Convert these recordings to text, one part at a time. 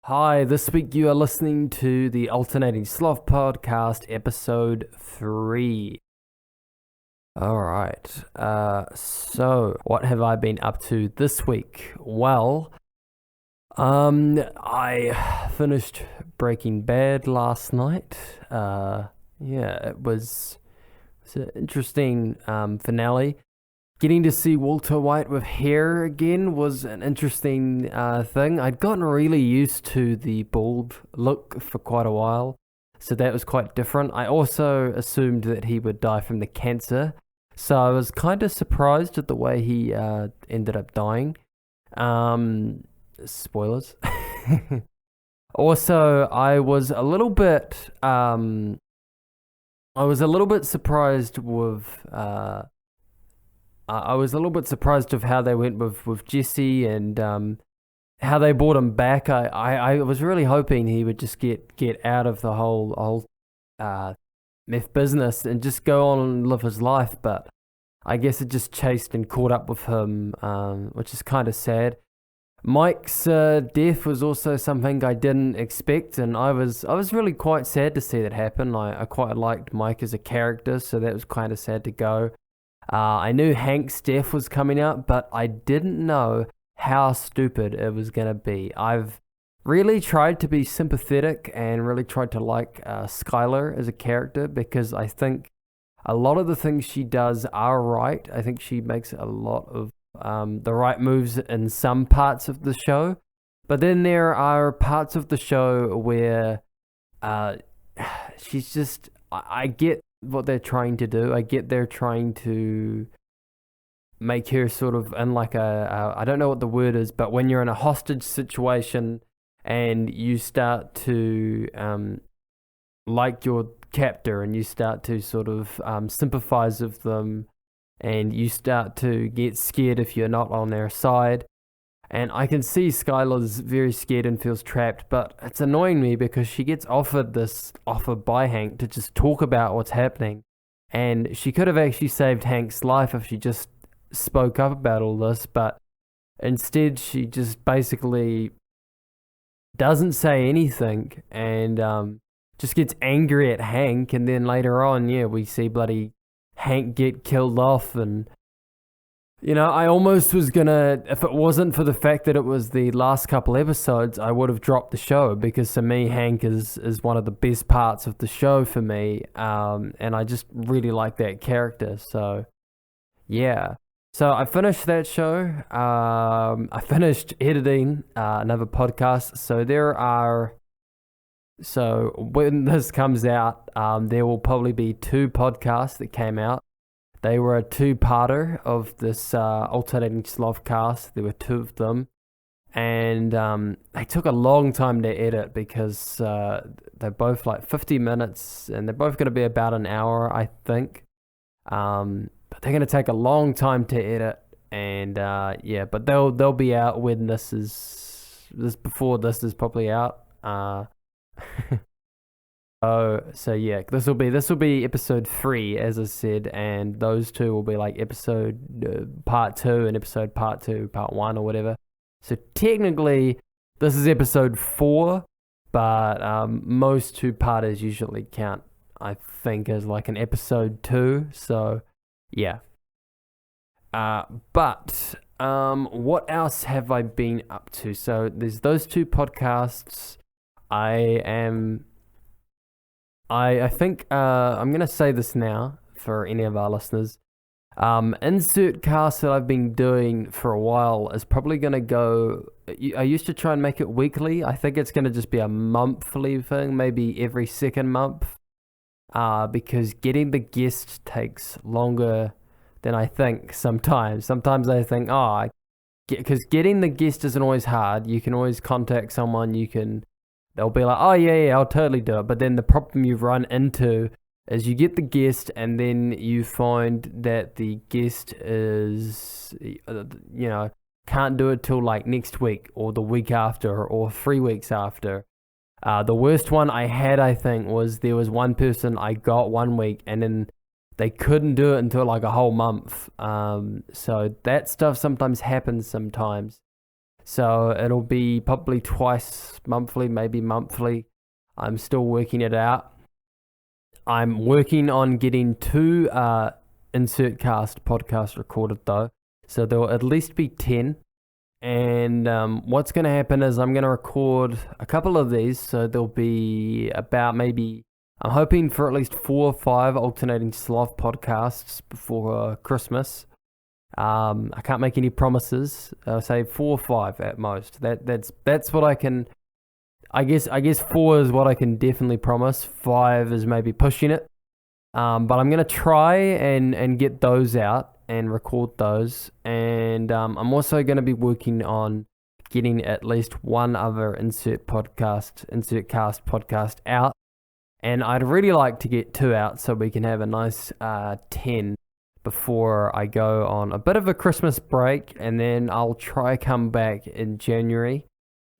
Hi, this week you are listening to the Alternating Sloth podcast, episode 3. Alright, so what have I been up to this week? Well, I finished Breaking Bad last night. It was an interesting finale. Getting to see Walter White with hair again was an interesting thing. I'd gotten really used to the bald look for quite a while, so that was quite different. I also assumed that he would die from the cancer, so I was kind of surprised at the way he ended up dying. Spoilers. Also, I was a little bit surprised with I was a little bit surprised of how they went with Jesse and how they brought him back. I was really hoping he would just get out of the whole meth business and just go on and live his life, but I guess it just chased and caught up with him, which is kind of sad. Mike's death was also something I didn't expect, and I was really quite sad to see that happen. I quite liked Mike as a character, so that was kind of sad to go. I knew Hank's death was coming out, but I didn't know how stupid it was going to be. I've really tried to be sympathetic and really tried to like Skylar as a character because I think a lot of the things she does are right. I think she makes a lot of the right moves in some parts of the show. But then there are parts of the show where she's just... I get what they're trying to do. I get they're trying to make her sort of in like I don't know what the word is, but when you're in a hostage situation and you start to like your captor and you start to sort of sympathize with them and you start to get scared if you're not on their side. And I can see Skylar's very scared and feels trapped, but it's annoying me because she gets offered this offer by Hank to just talk about what's happening. And she could have actually saved Hank's life if she just spoke up about all this, but instead she just basically doesn't say anything and just gets angry at Hank. And then later on, we see bloody Hank get killed off. And I almost was gonna, if it wasn't for the fact that it was the last couple episodes, I would have dropped the show because to me, Hank is one of the best parts of the show for me. And I just really like that character. So, yeah. So I finished that show. I finished editing another podcast. So when this comes out, there will probably be 2 podcasts that came out. They were a 2-parter of this Alternating Sloth cast. There were 2 of them. And they took a long time to edit because they're both like 50 minutes and they're both going to be about an hour, I think. But they're going to take a long time to edit. And but they'll be out when before this is probably out. So yeah, this will be episode 3, as I said, and those 2 will be like episode part 2 and episode part 2, part 1 or whatever. So technically, this is episode 4, but most 2-parters usually count, I think, as like an episode 2. So yeah. But what else have I been up to? So there's those 2 podcasts. I think I'm going to say this now for any of our listeners. Insert cast that I've been doing for a while is probably going to go... I used to try and make it weekly. I think it's going to just be a monthly thing, maybe every second month. Because getting the guest takes longer than I think sometimes. Sometimes I think, because getting the guest isn't always hard. You can always contact someone, they'll be like, oh, yeah, I'll totally do it. But then the problem you run into is you get the guest and then you find that the guest is, can't do it till like next week or the week after or 3 weeks after. The worst one I had, I think, was there was one person I got 1 week and then they couldn't do it until like a whole month. So that stuff sometimes happens sometimes. So it'll be probably twice monthly, maybe monthly. I'm still working it out. I'm working on getting 2 Insert Cast podcasts recorded though. So there'll at least be 10. And what's going to happen is I'm going to record a couple of these. So there'll be about maybe, I'm hoping for at least 4 or 5 alternating Sloth podcasts before Christmas. I can't make any promises. I'll say 4 or 5 at most. That's what I can. I guess 4 is what I can definitely promise. 5 is maybe pushing it. But I'm gonna try and get those out and record those. And I'm also gonna be working on getting at least one other Insert Cast podcast out. And I'd really like to get 2 out so we can have a nice 10 before I go on a bit of a Christmas break, and then I'll try come back in January.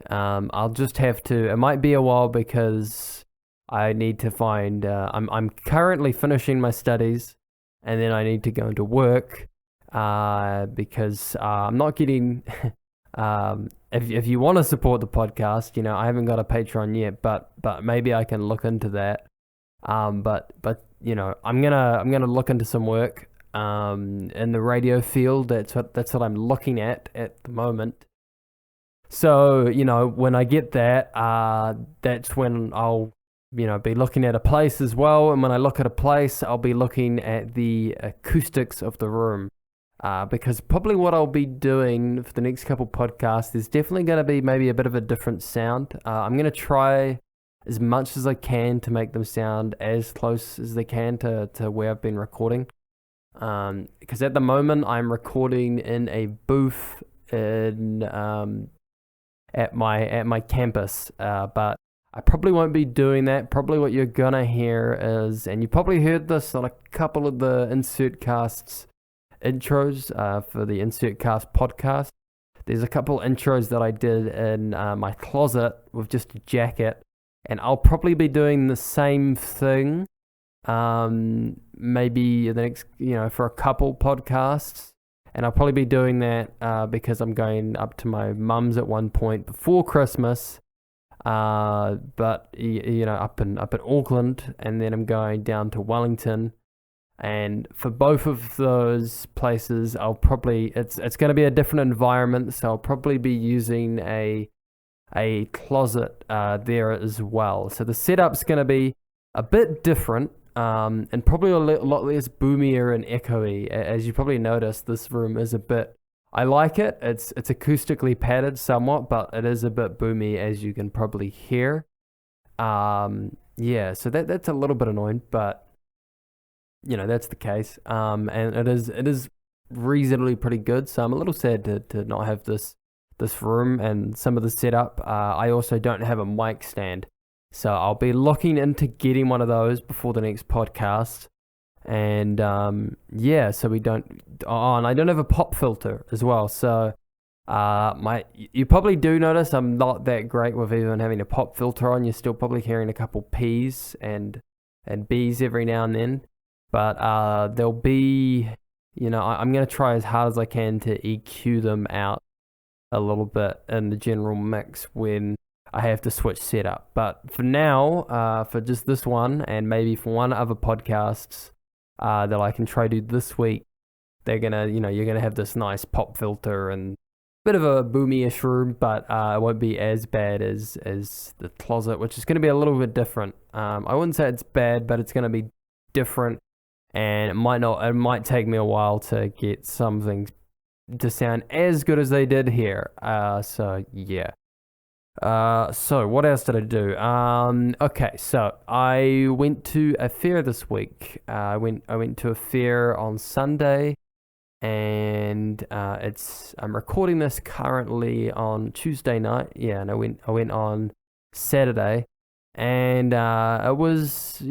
I'll just have to. It might be a while because I need to find. I'm currently finishing my studies, and then I need to go into work. Because I'm not getting. If you want to support the podcast, I haven't got a Patreon yet, but maybe I can look into that. But I'm gonna look into some work. In the radio field, that's what I'm looking at the moment. So, when I get that, that's when I'll, be looking at a place as well. And when I look at a place, I'll be looking at the acoustics of the room. Because probably what I'll be doing for the next couple podcasts is definitely going to be maybe a bit of a different sound. I'm going to try as much as I can to make them sound as close as they can to where I've been recording. Because at the moment I'm recording in a booth in at my campus, but I probably won't be doing that. Probably what you're gonna hear is, and you probably heard this on a couple of the Insert Casts intros for the Insert Cast podcast. There's a couple intros that I did in my closet with just a jacket, and I'll probably be doing the same thing. Maybe the next, for a couple podcasts, and I'll probably be doing that because I'm going up to my mum's at one point before Christmas, but up in Auckland, and then I'm going down to Wellington, and for both of those places, I'll probably it's going to be a different environment, so I'll probably be using a closet there as well. So the setup's going to be a bit different. And probably a lot less boomier and echoey. As you probably noticed, this room is a bit. I like it. It's acoustically padded somewhat, but it is a bit boomy, as you can probably hear. So that's a little bit annoying, but that's the case. And it is reasonably pretty good. So I'm a little sad to not have this room and some of the setup. I also don't have a mic stand. So I'll be looking into getting one of those before the next podcast. And so we don't. Oh, and I don't have a pop filter as well. So you probably do notice I'm not that great with even having a pop filter on. You're still probably hearing a couple P's and B's every now and then. But there'll be, I'm going to try as hard as I can to EQ them out a little bit in the general mix when I have to switch setup. But for now, for just this one and maybe for one other podcasts that I can try to do this week, they're gonna, you're gonna have this nice pop filter and a bit of a boomy-ish room, but it won't be as bad as the closet, which is gonna be a little bit different. I wouldn't say it's bad, but it's gonna be different, and it might take me a while to get some things to sound as good as they did here. So yeah. So what else did I do? Okay, so I went to a fair this week. I went to a fair on Sunday, and I'm recording this currently on Tuesday night. Yeah, and I went on Saturday, and it was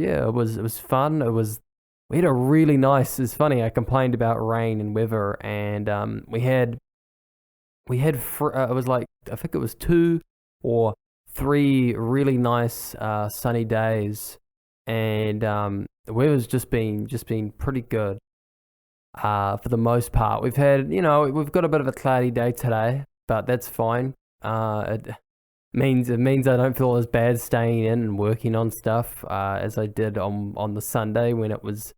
fun. We had a really nice. It's funny. I complained about rain and weather, and we had it was like, I think it was 2 or 3 really nice sunny days, and the weather's just been pretty good for the most part. We've got a bit of a cloudy day today, but that's fine. It means I don't feel as bad staying in and working on stuff as I did on the Sunday when it was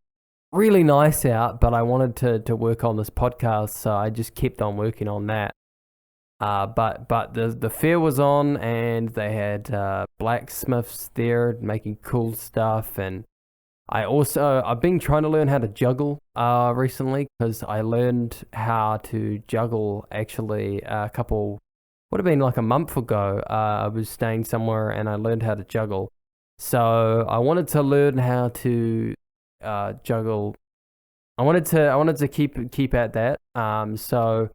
really nice out. But I wanted to work on this podcast, so I just kept on working on that. But the fair was on, and they had blacksmiths there making cool stuff, and I've been trying to learn how to juggle recently, because I learned how to juggle actually a couple, would have been like a month ago. I was staying somewhere and I learned how to juggle. So I wanted to learn how to juggle. I wanted to keep at that. So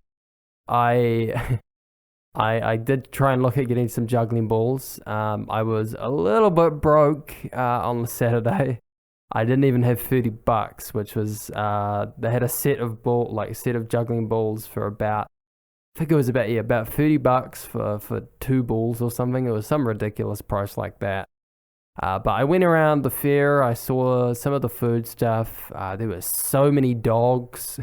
I I did try and look at getting some juggling balls. I was a little bit broke on the Saturday. I didn't even have $30, which was they had a set of juggling balls for about, I think it was about $30 for two balls or something. It was some ridiculous price like that. But I went around the fair. I saw some of the food stuff. There were so many dogs.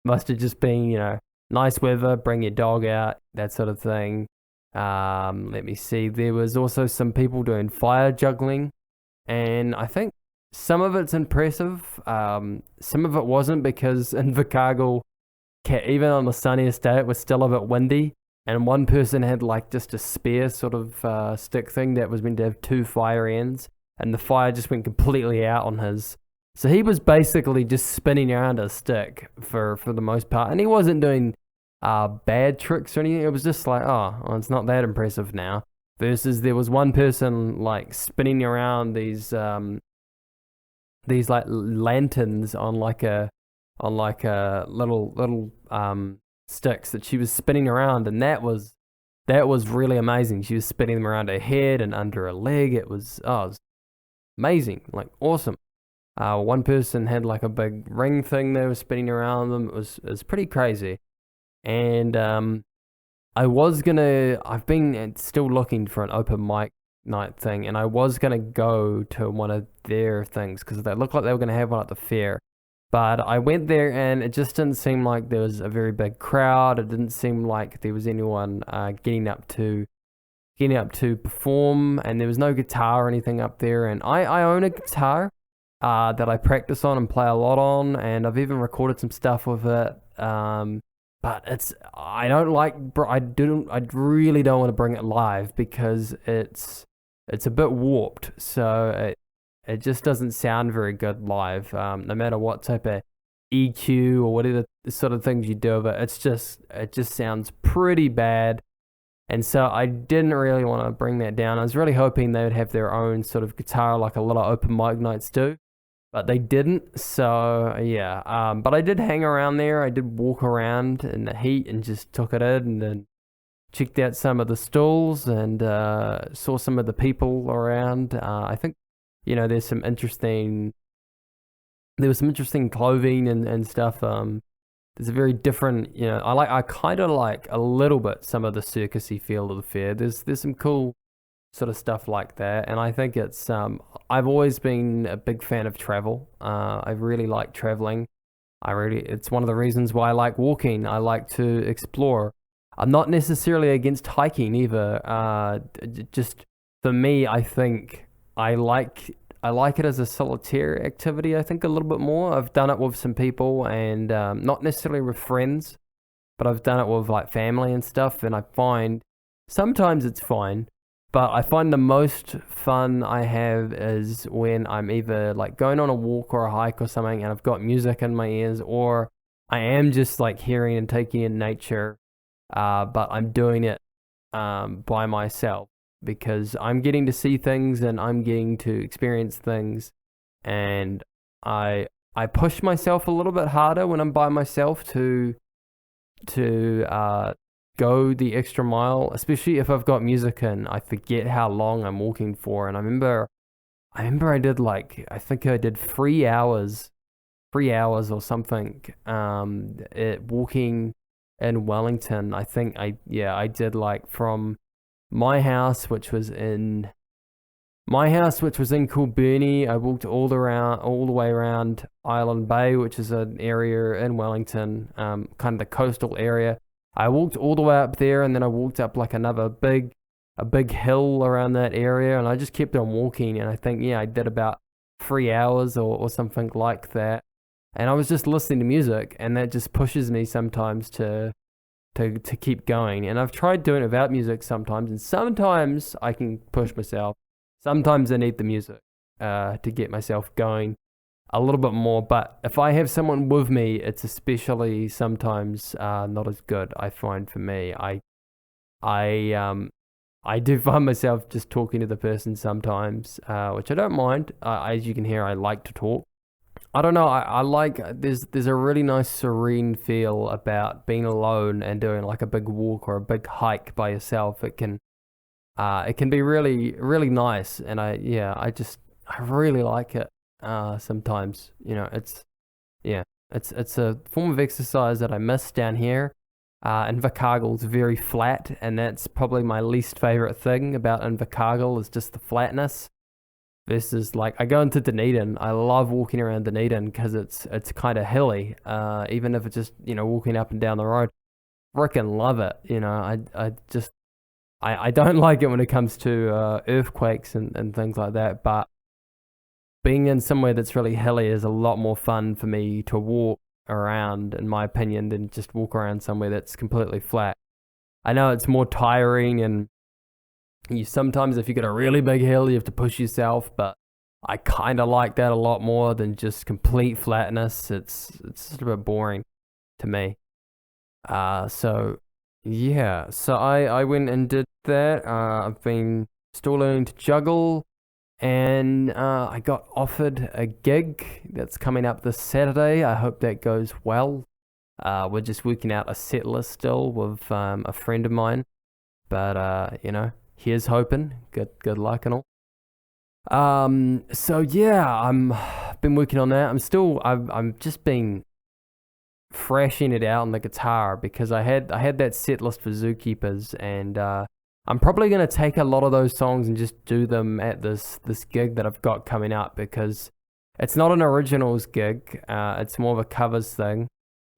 Must have just been, nice weather, bring your dog out, that sort of thing. Let me see. There was also some people doing fire juggling, and I think some of it's impressive. Some of it wasn't, because in Invercargill, even on the sunniest day, it was still a bit windy. And one person had like just a spare sort of stick thing that was meant to have two fire ends, and the fire just went completely out on his. So he was basically just spinning around a stick for the most part, and he wasn't doing bad tricks or anything. It was just like, oh, well, it's not that impressive now. Versus there was one person like spinning around these like lanterns on like a little sticks that she was spinning around, and that was really amazing. She was spinning them around her head and under her leg. It was amazing, like awesome. One person had like a big ring thing they were spinning around them. It was pretty crazy. And I've been still looking for an open mic night thing, and I was gonna go to one of their things because they looked like they were gonna have one at the fair. But I went there and it just didn't seem like there was a very big crowd. It didn't seem like there was anyone getting up to perform, and there was no guitar or anything up there. And I own a guitar that I practice on and play a lot on, and I've even recorded some stuff with it. But I really don't want to bring it live because it's a bit warped. So it just doesn't sound very good live. No matter what type of EQ or whatever sort of things you do with it, it just sounds pretty bad. And so I didn't really want to bring that down. I was really hoping they would have their own sort of guitar like a lot of open mic nights do, but they didn't. So yeah, but I did hang around there. I did walk around in the heat and just took it in, and then checked out some of the stalls and saw some of the people around. I think there was some interesting clothing and stuff. There's a very different, I kind of like a little bit some of the circusy feel of the fair. There's some cool sort of stuff like that, and I think it's I've always been a big fan of travel. I really like traveling. It's one of the reasons why I like walking. I like to explore. I'm not necessarily against hiking either. Just for me, I think I like it as a solitary activity, I think, a little bit more. I've done it with some people, and not necessarily with friends, but I've done it with like family and stuff, and I find sometimes it's fine, but I find the most fun I have is when I'm either like going on a walk or a hike or something, and I've got music in my ears, or I am just like hearing and taking in nature, but I'm doing it by myself, because I'm getting to see things and I'm getting to experience things, and I push myself a little bit harder when I'm by myself to go the extra mile, especially if I've got music in. I forget how long I'm walking for, and I remember I did I think I did 3 hours or something walking in Wellington. I think I did from my house, which was in Kilburney. I walked all the way around Island Bay, which is an area in Wellington, kind of the coastal area. I walked all the way up there, and then I walked up like a big hill around that area, and I just kept on walking. And I think, yeah, I did about 3 hours or something like that. And I was just listening to music, and that just pushes me sometimes to keep going. And I've tried doing it without music sometimes, and sometimes I can push myself. Sometimes I need the music to get myself going a little bit more. But if I have someone with me, it's especially sometimes not as good. I find for me, I do find myself just talking to the person sometimes, which I don't mind. As you can hear, I like to talk. I don't know. I like there's a really nice serene feel about being alone and doing like a big walk or a big hike by yourself. It can be really really nice, and I really like it. Sometimes yeah, it's a form of exercise that I miss down here. Invercargill's very flat, and that's probably my least favorite thing about Invercargill is just the flatness. Versus like I go into Dunedin, I love walking around Dunedin because it's kind of hilly. Even if it's just walking up and down the road, freaking love it. I don't like it when it comes to earthquakes and things like that. But being in somewhere that's really hilly is a lot more fun for me to walk around, in my opinion, than just walk around somewhere that's completely flat. I know it's more tiring, and you sometimes, if you get a really big hill, you have to push yourself, but I kind of like that a lot more than just complete flatness. It's just a bit boring to me. So yeah, so I went and did that. I've been still learning to juggle, and I got offered a gig that's coming up this Saturday. I hope that goes well. We're just working out a set list still with a friend of mine, but here's hoping. Good luck and all. So yeah, I'm been working on that. I'm just been thrashing it out on the guitar because I had that set list for Zookeepers, and I'm probably gonna take a lot of those songs and just do them at this gig that I've got coming up, because it's not an originals gig. It's more of a covers thing,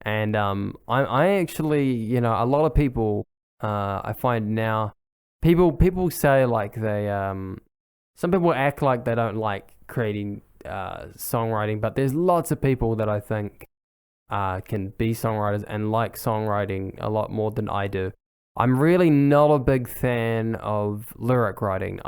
and I actually, a lot of people, I find now, people say like some people act like they don't like creating songwriting, but there's lots of people that I think can be songwriters and like songwriting a lot more than I do. I'm really not a big fan of lyric writing.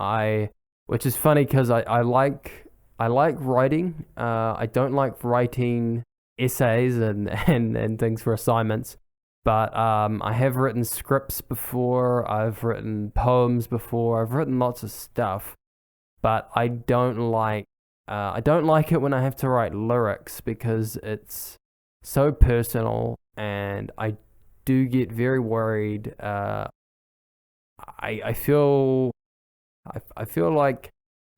Which is funny because I like writing. I don't like writing essays and things for assignments. But I have written scripts before. I've written poems before. I've written lots of stuff, but I don't like it when I have to write lyrics because it's so personal, and I do get very worried. I feel I feel like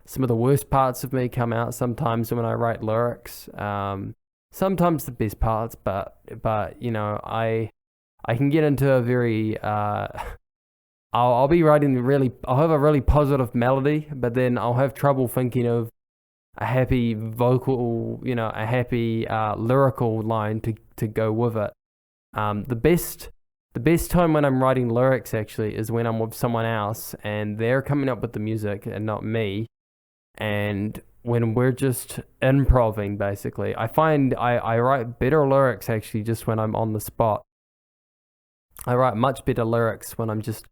some of the worst parts of me come out sometimes when I write lyrics. Sometimes the best parts, but I can get into a very I'll be writing I'll have a really positive melody, but then I'll have trouble thinking of a happy vocal, a happy lyrical line to go with it. The best time when I'm writing lyrics actually is when I'm with someone else and they're coming up with the music and not me, and when we're just improving basically. I find I write better lyrics actually just when I'm on the spot. I write much better lyrics when I'm just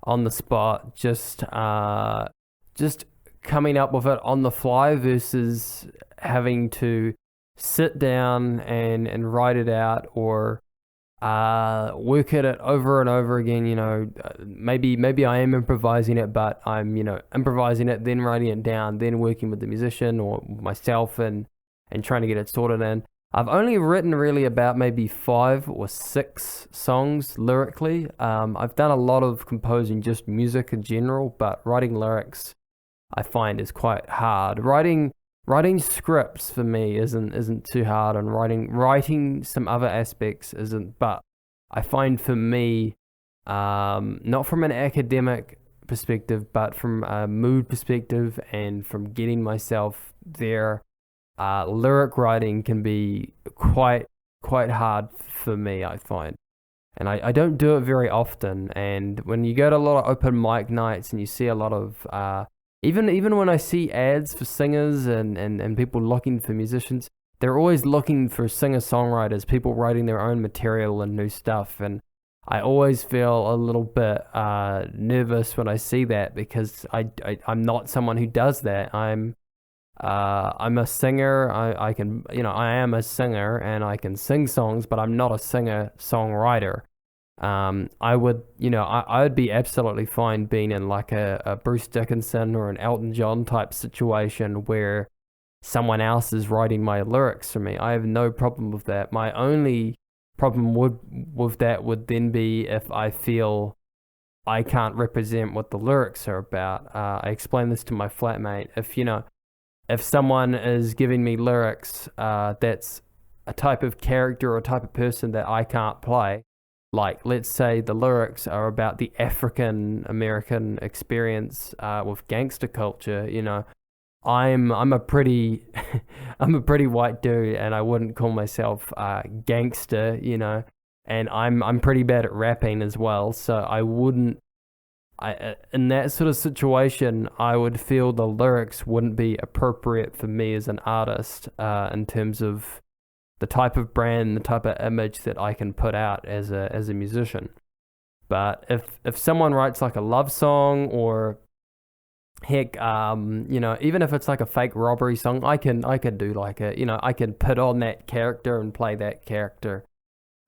on the spot, just coming up with it on the fly versus having to sit down and write it out, or work at it over and over again. Maybe I am improvising it, but I'm improvising it, then writing it down, then working with the musician or myself and trying to get it sorted in. I've only written really about maybe 5 or 6 songs lyrically. I've done a lot of composing, just music in general, but writing lyrics I find is quite hard. Writing scripts for me isn't too hard, and writing some other aspects isn't. But I find for me, not from an academic perspective, but from a mood perspective and from getting myself there, lyric writing can be quite hard for me, I find. And I don't do it very often. And when you go to a lot of open mic nights and you see a lot of even when I see ads for singers and people looking for musicians, they're always looking for singer-songwriters, people writing their own material and new stuff. And I always feel a little bit nervous when I see that because I'm not someone who does that. I'm a singer. I can, I am a singer and I can sing songs, but I'm not a singer-songwriter. I would, I would be absolutely fine being in like a Bruce Dickinson or an Elton John type situation where someone else is writing my lyrics for me. I have no problem with that. My only problem with that would then be if I feel I can't represent what the lyrics are about. I explained this to my flatmate. If someone is giving me lyrics that's a type of character or a type of person that I can't play, like let's say the lyrics are about the African American experience with gangster culture, I'm a pretty I'm a pretty white dude and I wouldn't call myself gangster, and I'm pretty bad at rapping as well, so I wouldn't in that sort of situation, I would feel the lyrics wouldn't be appropriate for me as an artist in terms of the type of brand, the type of image that I can put out as a musician. But if someone writes like a love song or heck, even if it's like a fake robbery song, I can do like I can put on that character and play that character.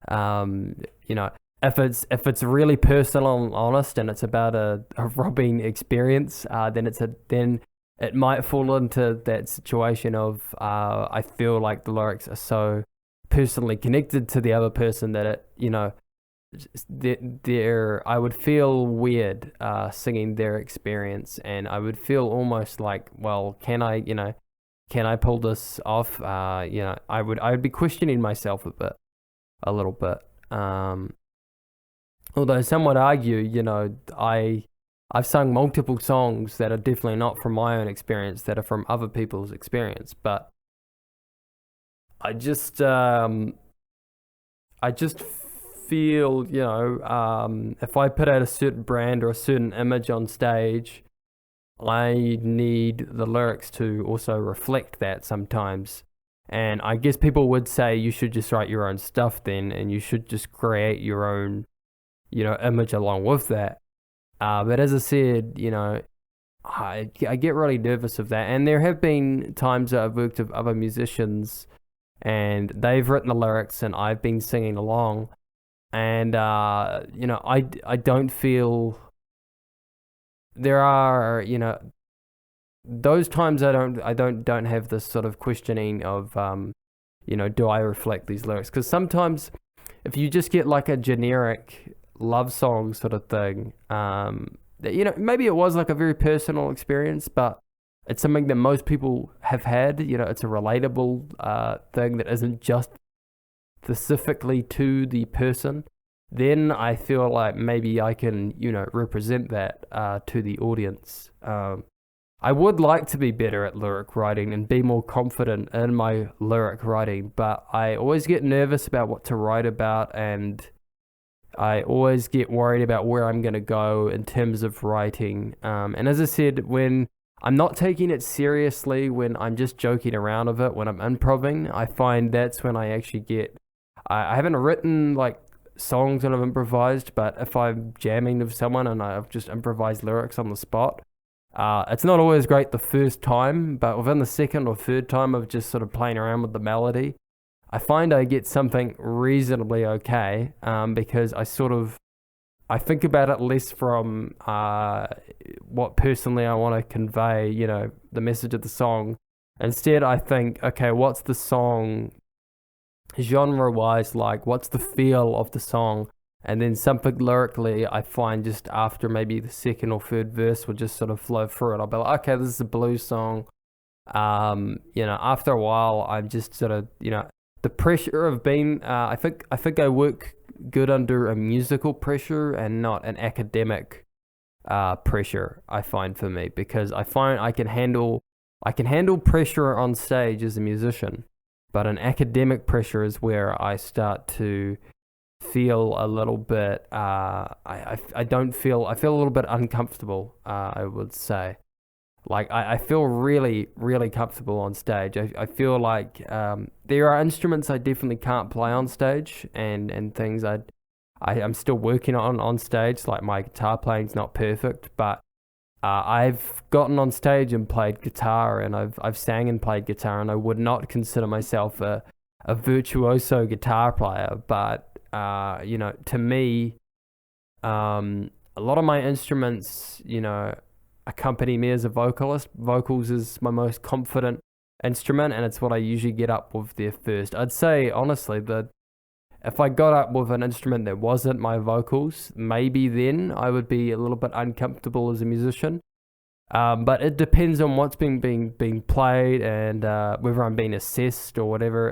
Um, you know, if it's really personal and honest and it's about a robbing experience, then it might fall into that situation of I feel like the lyrics are so personally connected to the other person that I would feel weird singing their experience, and I would feel almost like, well, can I pull this off? I would be questioning myself a little bit. Although some would argue, I've sung multiple songs that are definitely not from my own experience, that are from other people's experience. But I just feel, if I put out a certain brand or a certain image on stage, I need the lyrics to also reflect that sometimes. And I guess people would say you should just write your own stuff then, and you should just create your own, image along with that. But as I said, I get really nervous of that. And there have been times that I've worked with other musicians and they've written the lyrics and I've been singing along. And, I don't feel there are, those times I don't have this sort of questioning of, do I reflect these lyrics? Because sometimes if you just get like a generic love song sort of thing, maybe it was like a very personal experience, but it's something that most people have had. It's a relatable thing that isn't just specifically to the person. Then I feel like maybe I can, represent that to the audience. I would like to be better at lyric writing and be more confident in my lyric writing, but I always get nervous about what to write about, and I always get worried about where I'm going to go in terms of writing. And as I said, when I'm not taking it seriously, when I'm just joking around with it, when I'm improving, I find that's when I actually I haven't written like songs that I've improvised, but if I'm jamming with someone and I've just improvised lyrics on the spot, it's not always great the first time, but within the second or third time of just sort of playing around with the melody, I find I get something reasonably okay, because I think about it less from what personally I want to convey, the message of the song. Instead, I think, okay, what's the song genre-wise like? What's the feel of the song? And then something lyrically, I find just after maybe the second or third verse will just sort of flow through it. I'll be like, okay, this is a blues song. After a while, I'm just sort of, the pressure of being, I think I work good under a musical pressure and not an academic pressure, I find, for me, because I find I can handle pressure on stage as a musician, but an academic pressure is where I start to feel a little bit I don't feel I feel a little bit uncomfortable, I would say. Like I feel really, really comfortable on stage. I feel like there are instruments I definitely can't play on stage, and things I'm still working on stage. Like my guitar playing's not perfect, but I've gotten on stage and played guitar, and I've sang and played guitar, and I would not consider myself a virtuoso guitar player. But to me, a lot of my instruments, accompany me as a vocalist. Vocals is my most confident instrument, and it's what I usually get up with there first. I'd say honestly that if I got up with an instrument that wasn't my vocals, maybe then I would be a little bit uncomfortable as a musician. But it depends on what's being played, and whether I'm being assessed or whatever.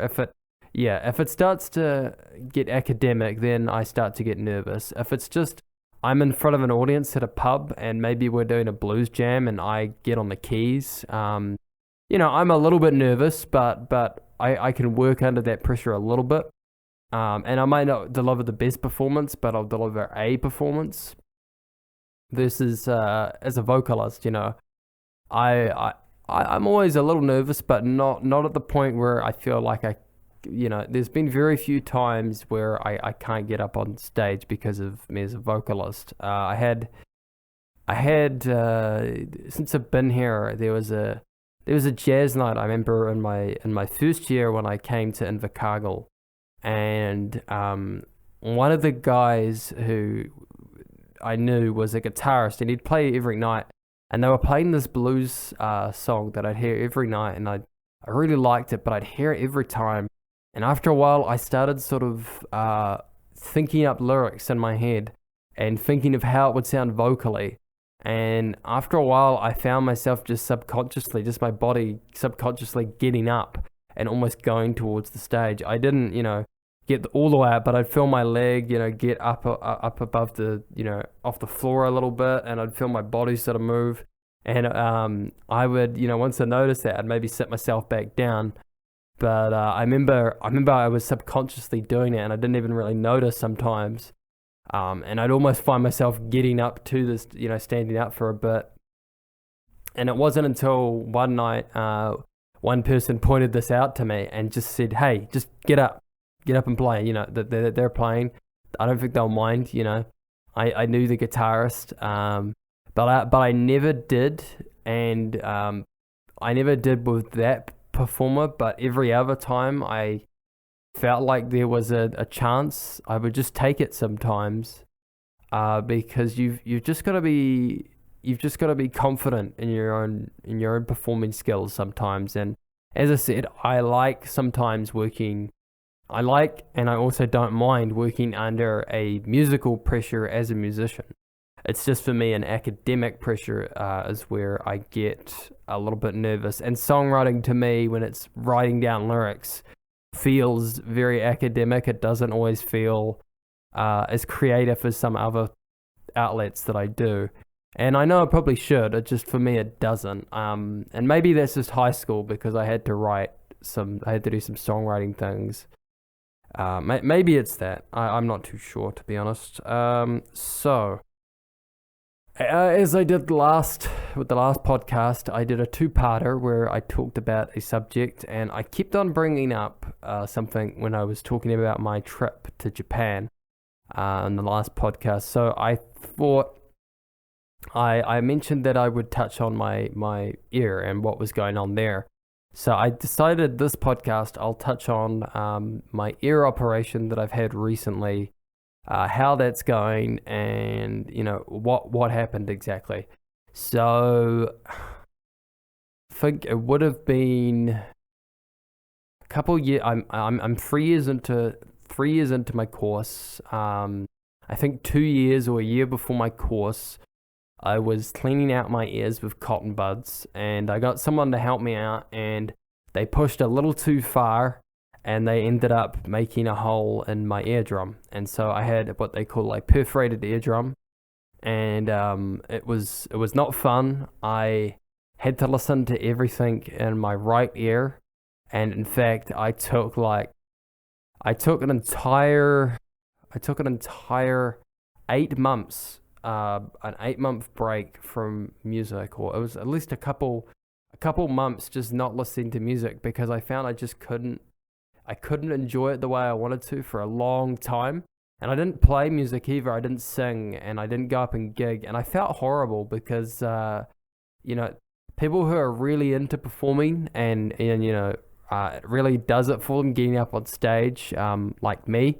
If it starts to get academic, then I start to get nervous. If it's just I'm in front of an audience at a pub and maybe we're doing a blues jam and I get on the keys, I'm a little bit nervous, but I can work under that pressure a little bit. And I might not deliver the best performance, but I'll deliver a performance. Versus as a vocalist, I'm always a little nervous, but not at the point where I feel like there's been very few times where I can't get up on stage because of me as a vocalist. I had since I've been here, there was a jazz night I remember in my first year when I came to Invercargill, and one of the guys who I knew was a guitarist, and he'd play every night, and they were playing this blues song that I'd hear every night, and I really liked it, but I'd hear it every time. And after a while, I started sort of thinking up lyrics in my head and thinking of how it would sound vocally. And after a while, I found myself just my body subconsciously getting up and almost going towards the stage. I didn't, get all the way up, but I'd feel my leg, get up above the, off the floor a little bit, and I'd feel my body sort of move. And I would, once I noticed that, I'd maybe sit myself back down. But I remember I was subconsciously doing it, and I didn't even really notice sometimes. And I'd almost find myself getting up to this, standing up for a bit. And it wasn't until one night, one person pointed this out to me and just said, "Hey, just get up and play." They're playing. I don't think they'll mind. I knew the guitarist, but I never did, and I never did with that performer. But every other time I felt like there was a chance, I would just take it sometimes, because you've just got to be confident in your own performing skills sometimes. And as I said, I like and I also don't mind working under a musical pressure as a musician. It's just for me an academic pressure is where I get a little bit nervous. And songwriting to me, when it's writing down lyrics, feels very academic. It doesn't always feel as creative as some other outlets that I do. And I know it probably should. It just, for me, it doesn't. And maybe that's just high school, because I had to do some songwriting things. Maybe it's that. I'm not too sure, to be honest. As I did with the last podcast, I did a two-parter where I talked about a subject, and I kept on bringing up something when I was talking about my trip to Japan in the last podcast. So I thought I mentioned that I would touch on my ear and what was going on there. So I decided this podcast I'll touch on my ear operation that I've had recently, how that's going, and what happened exactly. So I think it would have been a couple years. I'm 3 years into my course. I think 2 years or a year before my course, I was cleaning out my ears with cotton buds, and I got someone to help me out, and they pushed a little too far, and they ended up making a hole in my eardrum. And so I had what they call a perforated eardrum, and it was not fun. I had to listen to everything in my right ear, and in fact I took an entire I took an entire 8 months, an 8 month break from music, or it was at least a couple months just not listening to music because I found I couldn't enjoy it the way I wanted to for a long time. And I didn't play music either. I didn't sing and I didn't go up and gig. And I felt horrible because, you know, people who are really into performing and it really does it for them getting up on stage, like me,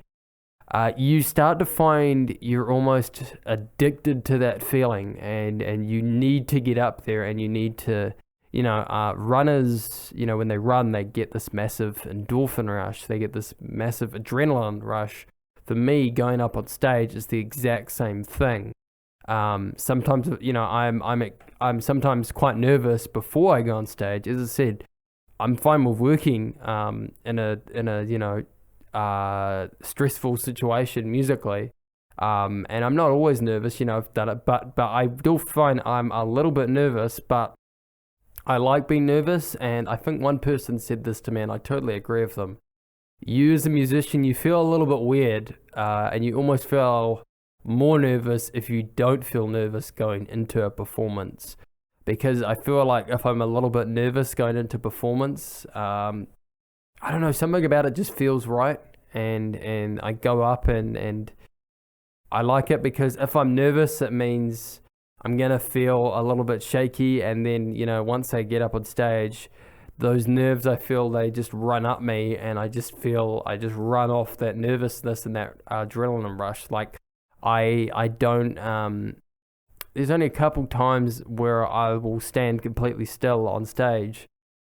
you start to find you're almost addicted to that feeling and you need to get up there and you need to, runners, when they run, they get this massive endorphin rush. They get this massive adrenaline rush. For me, going up on stage is the exact same thing. Sometimes, I'm sometimes quite nervous before I go on stage. As I said, I'm fine with working in a stressful situation musically, and I'm not always nervous. I've done it, but I do find I'm a little bit nervous, but I like being nervous. And I think one person said this to me, and I totally agree with them. You as a musician, you feel a little bit weird, and you almost feel more nervous if you don't feel nervous going into a performance. Because I feel like if I'm a little bit nervous going into performance, I don't know, something about it just feels right, and I go up and I like it because if I'm nervous, it means I'm gonna feel a little bit shaky, and then once I get up on stage, those nerves I feel they just run up me, and I just run off that nervousness and that adrenaline rush. Like I don't there's only a couple times where I will stand completely still on stage,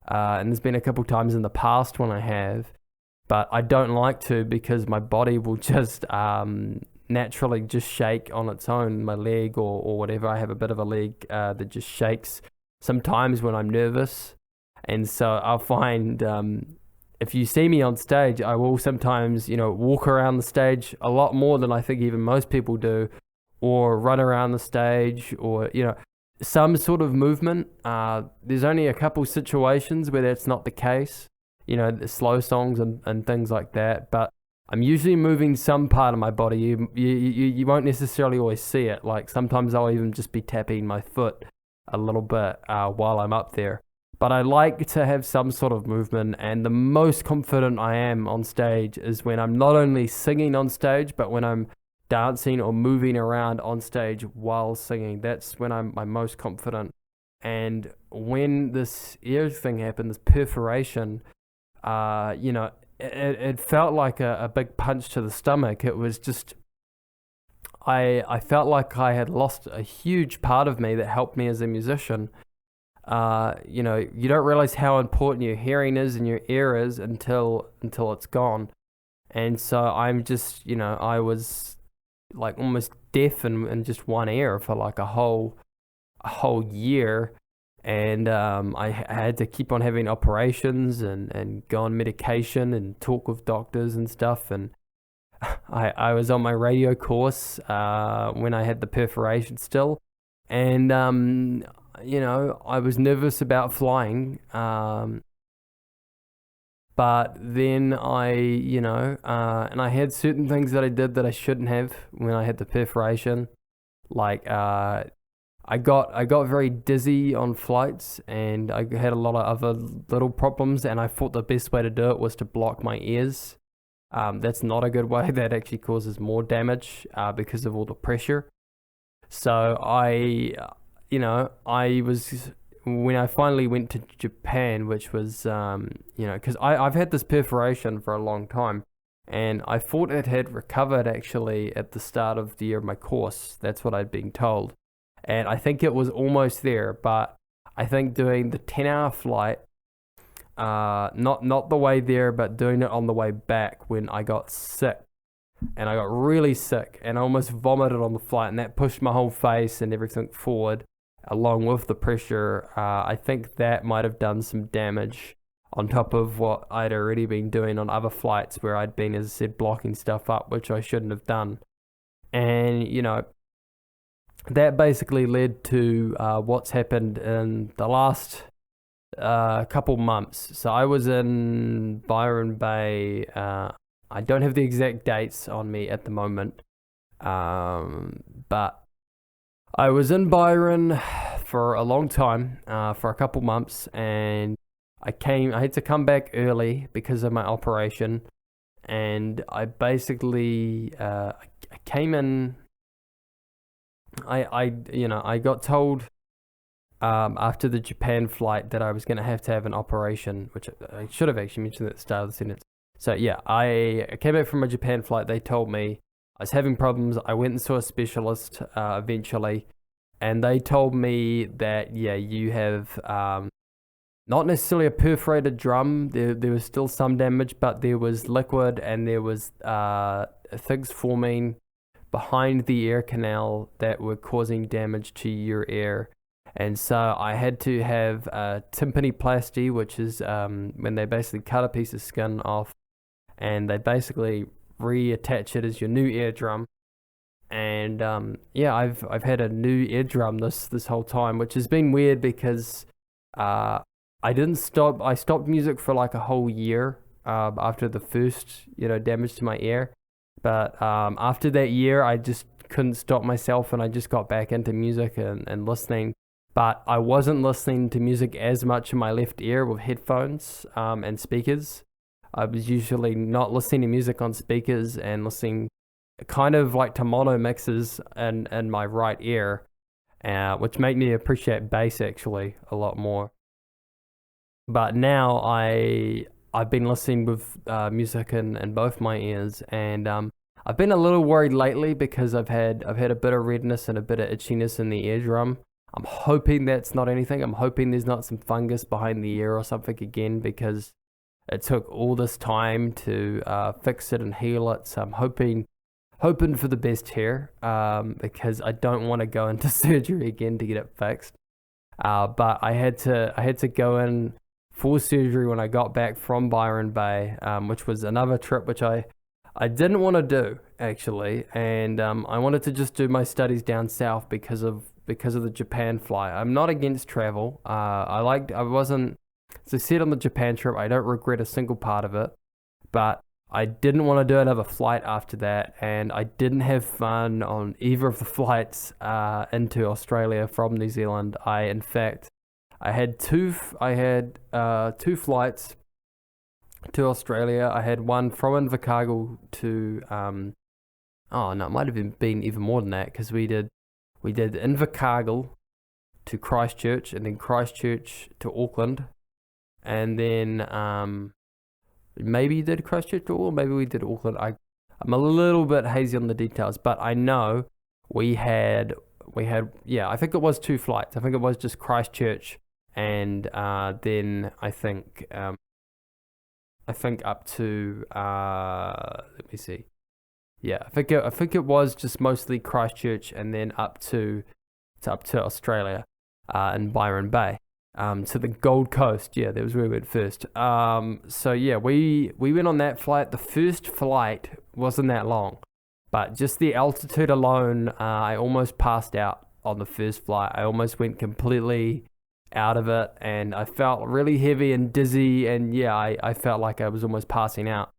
and there's been a couple times in the past when I have, but I don't like to because my body will just naturally just shake on its own, my leg or whatever. I have a bit of a leg that just shakes sometimes when I'm nervous. And so I'll find if you see me on stage, I will sometimes, walk around the stage a lot more than I think even most people do, or run around the stage, or, some sort of movement. There's only a couple situations where that's not the case, the slow songs and things like that. But I'm usually moving some part of my body. You won't necessarily always see it. Like sometimes I'll even just be tapping my foot a little bit while I'm up there. But I like to have some sort of movement, and the most confident I am on stage is when I'm not only singing on stage, but when I'm dancing or moving around on stage while singing. That's when I'm my most confident. And when this ear thing happened, this perforation, it felt like a big punch to the stomach. It was just, I felt like I had lost a huge part of me that helped me as a musician. You don't realize how important your hearing is and your ear is until it's gone. And so I'm just, I was like almost deaf in just one ear for like a whole year. And I had to keep on having operations and go on medication and talk with doctors and stuff. And I was on my radio course when I had the perforation still. And I was nervous about flying, but then and I had certain things that I did that I shouldn't have when I had the perforation. Like, I got very dizzy on flights, and I had a lot of other little problems, and I thought the best way to do it was to block my ears. That's not a good way. That actually causes more damage because of all the pressure. So I was, when I finally went to Japan, which was, because I've had this perforation for a long time, and I thought it had recovered actually at the start of the year of my course. That's what I'd been told. And I think it was almost there, but I think doing the 10-hour flight, not the way there, but doing it on the way back when I got sick. And I got really sick and I almost vomited on the flight, and that pushed my whole face and everything forward along with the pressure. I think that might have done some damage on top of what I'd already been doing on other flights where I'd been, as I said, blocking stuff up, which I shouldn't have done. And, that basically led to what's happened in the last couple months. So I was in Byron Bay I don't have the exact dates on me at the moment, but I was in Byron for a long time, for a couple months, and I had to come back early because of my operation, and I basically, I came in, I got told, after the Japan flight that I was going to have an operation, which I should have actually mentioned at the start of the sentence. So yeah, I came back from a Japan flight. They told me I was having problems. I went and saw a specialist eventually, and they told me that yeah, you have not necessarily a perforated drum. There was still some damage, but there was liquid and there was things forming behind the ear canal that were causing damage to your ear. And so I had to have a tympanoplasty, which is when they basically cut a piece of skin off and they basically reattach it as your new eardrum. And yeah, I've had a new eardrum this whole time, which has been weird because I didn't stop. I stopped music for like a whole year after the first damage to my ear. But after that year, I just couldn't stop myself, and I just got back into music and listening. But I wasn't listening to music as much in my left ear with headphones and speakers. I was usually not listening to music on speakers and listening kind of like to mono mixes in my right ear, which made me appreciate bass actually a lot more. But now I've been listening with music in both my ears, and I've been a little worried lately because I've had a bit of redness and a bit of itchiness in the eardrum. I'm hoping that's not anything. I'm hoping there's not some fungus behind the ear or something again, because it took all this time to fix it and heal it. So I'm hoping for the best here, because I don't want to go into surgery again to get it fixed. But I had to go in for surgery when I got back from Byron Bay, which was another trip which I didn't want to do actually, and I wanted to just do my studies down south because of the Japan flight. I'm not against travel. I wasn't, as I said on the Japan trip, I don't regret a single part of it, but I didn't want to do another flight after that, and I didn't have fun on either of the flights into Australia from New Zealand. In fact, I had two flights to Australia. I had one from Invercargill to oh no, it might have been even more than that, because we did Invercargill to Christchurch, and then Christchurch to Auckland, and then maybe you did Christchurch to Auckland, maybe we did Auckland. I'm a little bit hazy on the details, but I know we had yeah, I think it was two flights. I think it was just Christchurch, and then I think up to let me see. Yeah, I think it was just mostly Christchurch, and then up to Australia, in Byron Bay, to the Gold Coast. Yeah, that was where we went first. So yeah, we went on that flight. The first flight wasn't that long, but just the altitude alone, I almost passed out on the first flight. I almost went completely out of it, and I felt really heavy and dizzy, and yeah, I felt like I was almost passing out.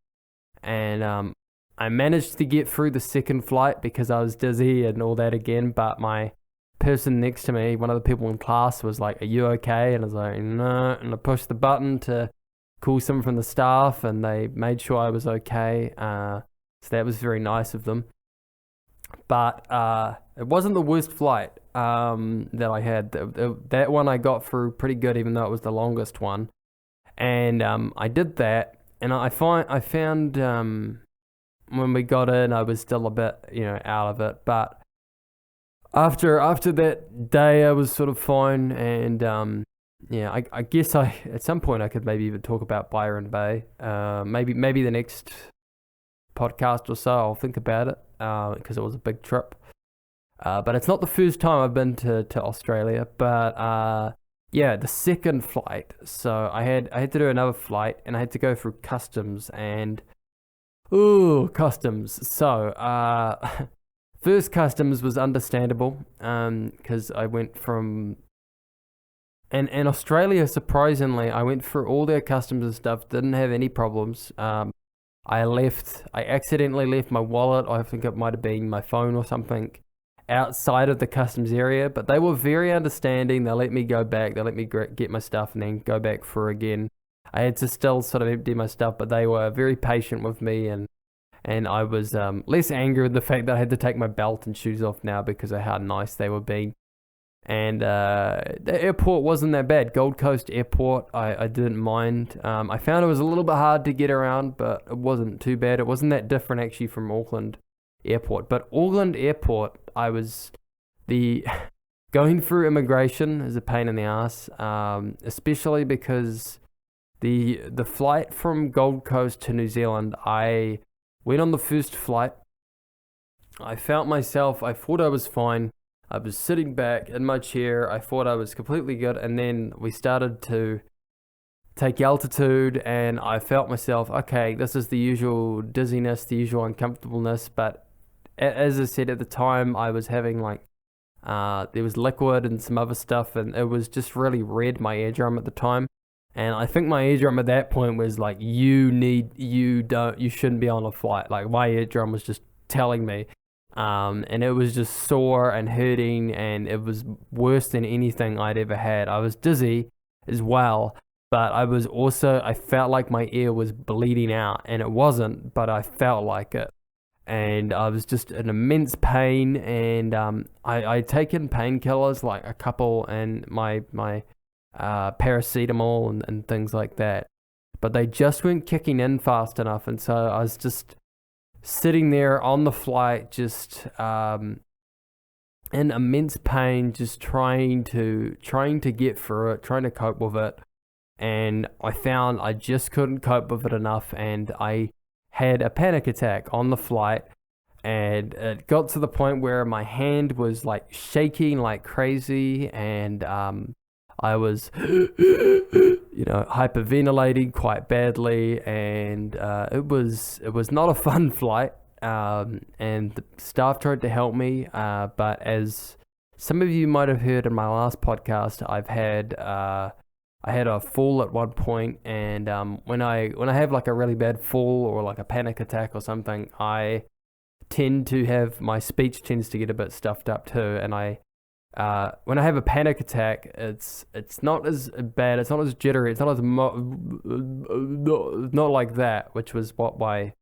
And I managed to get through the second flight because I was dizzy and all that again, but my person next to me, one of the people in class, was like, "Are you okay?" And I was like, "No," and I pushed the button to call someone from the staff, and they made sure I was okay. So that was very nice of them. But it wasn't the worst flight that I had. That one I got through pretty good, even though it was the longest one. And I did that, and I found when we got in, I was still a bit out of it. But after that day, I was sort of fine, and yeah, I guess at some point I could maybe even talk about Byron Bay. Maybe the next podcast or so I'll think about it, because it was a big trip. But it's not the first time I've been to Australia. But yeah, the second flight. So I had to do another flight, and I had to go through customs, and customs. So first customs was understandable, because I went from, and Australia, surprisingly, I went through all their customs and stuff, didn't have any problems. I accidentally left my wallet. I think it might have been my phone or something outside of the customs area, but they were very understanding. They let me go back. They let me get my stuff and then go back through again. I had to still sort of empty my stuff, but they were very patient with me, and I was less angry with the fact that I had to take my belt and shoes off now because of how nice they were being. And the airport wasn't that bad. Gold Coast Airport, I didn't mind. I found it was a little bit hard to get around, but it wasn't too bad. It wasn't that different actually from Auckland Airport. But Auckland Airport, going through immigration is a pain in the ass, especially because the flight from Gold Coast to New Zealand, I went on the first flight. I thought I was fine. I was sitting back in my chair. I thought I was completely good. And then we started to take altitude and I felt myself, okay, this is the usual dizziness, the usual uncomfortableness. But as I said at the time, I was having there was liquid and some other stuff, and it was just really red, my eardrum at the time. And I think my eardrum at that point was like, you shouldn't be on a flight. Like my eardrum was just telling me. And it was just sore and hurting, and it was worse than anything I'd ever had. I was dizzy as well, but I felt like my ear was bleeding out, and it wasn't, but I felt like it. And I was just in immense pain, and I'd taken painkillers, like a couple, and my paracetamol and things like that, but they just weren't kicking in fast enough, and so I was just sitting there on the flight, just in immense pain, just trying to get through it, trying to cope with it. And I found I just couldn't cope with it enough, and I had a panic attack on the flight. And it got to the point where my hand was like shaking like crazy, and I was hyperventilating quite badly, and it was not a fun flight. And the staff tried to help me, but as some of you might have heard in my last podcast, I had a fall at one point, and when I have like a really bad fall or like a panic attack or something, I tend to have, my speech tends to get a bit stuffed up too, and when I have a panic attack, it's not as bad, it's not as jittery, it's not as not like that, which was what my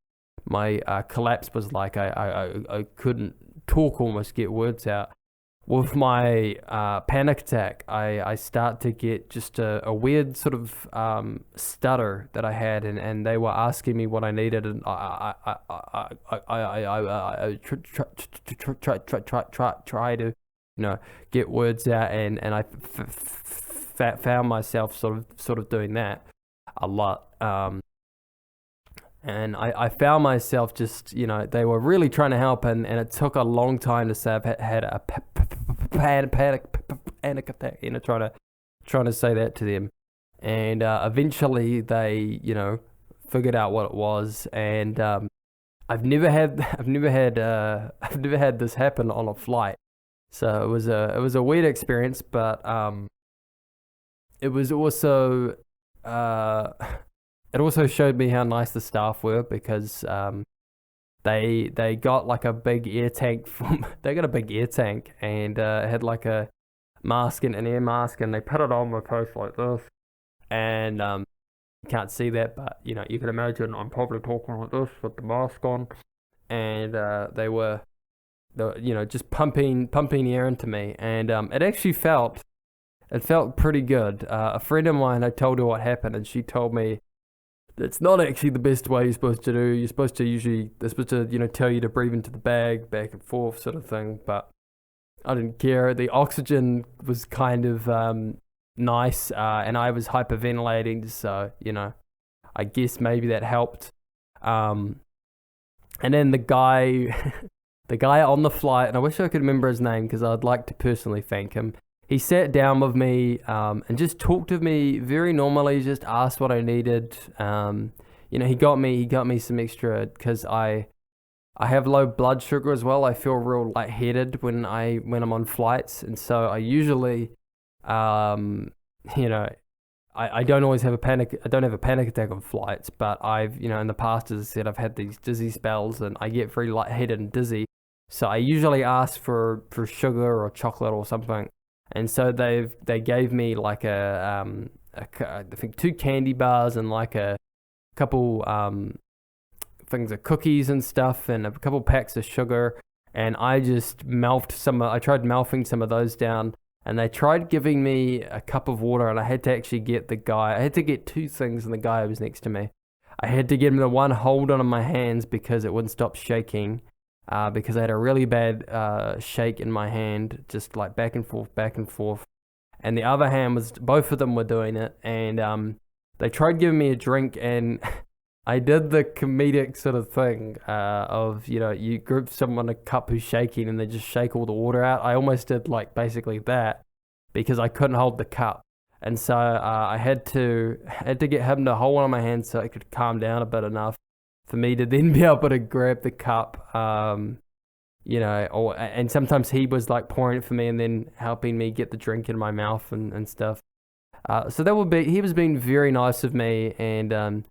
collapse was like. I couldn't talk, almost get words out. With my panic attack, I start to get just a weird sort of stutter that I had, and they were asking me what I needed, and I try to get words out, and I found myself sort of doing that a lot. And I found myself just, they were really trying to help, and it took a long time to say I've had a panic attack, trying to say that to them. And eventually they, figured out what it was. And I've never had this happen on a flight. So it was a weird experience, but it was also it also showed me how nice the staff were, because they got like a big air tank they got a big air tank, and had like a mask and an air mask, and they put it on my face like this, and you can't see that, but you can imagine I'm probably talking like this with the mask on, and they were just pumping air into me, and it actually felt pretty good. A friend of mine, I told her what happened, and she told me it's not actually the best way you're supposed to do. They're supposed to tell you to breathe into the bag, back and forth sort of thing, but I didn't care. The oxygen was kind of nice, and I was hyperventilating, so I guess maybe that helped. And then the guy on the flight, and I wish I could remember his name because I'd like to personally thank him. He sat down with me and just talked to me very normally, just asked what I needed. He got me some extra, because I have low blood sugar as well. I feel real lightheaded when I'm on flights, and so I usually I I don't always have a panic. I don't have a panic attack on flights, but I've, in the past, as I said, I've had these dizzy spells and I get very lightheaded and dizzy. So I usually ask for sugar or chocolate or something. And so they gave me like I think two candy bars and like a couple things of cookies and stuff and a couple packs of sugar. And I just I tried melting some of those down, and they tried giving me a cup of water, and I had to actually I had to get two things, and the guy who was next to me, I had to get him the one hold on my hands because it wouldn't stop shaking, because I had a really bad shake in my hand, just like back and forth, back and forth. And the other hand both of them were doing it, and they tried giving me a drink, and I did the comedic sort of thing of, you group someone a cup who's shaking and they just shake all the water out. I almost did like basically that because I couldn't hold the cup. And so I had to get him to hold one of my hands so it could calm down a bit enough for me to then be able to grab the cup, and sometimes he was like pouring it for me and then helping me get the drink in my mouth and stuff. So he was being very nice of me, and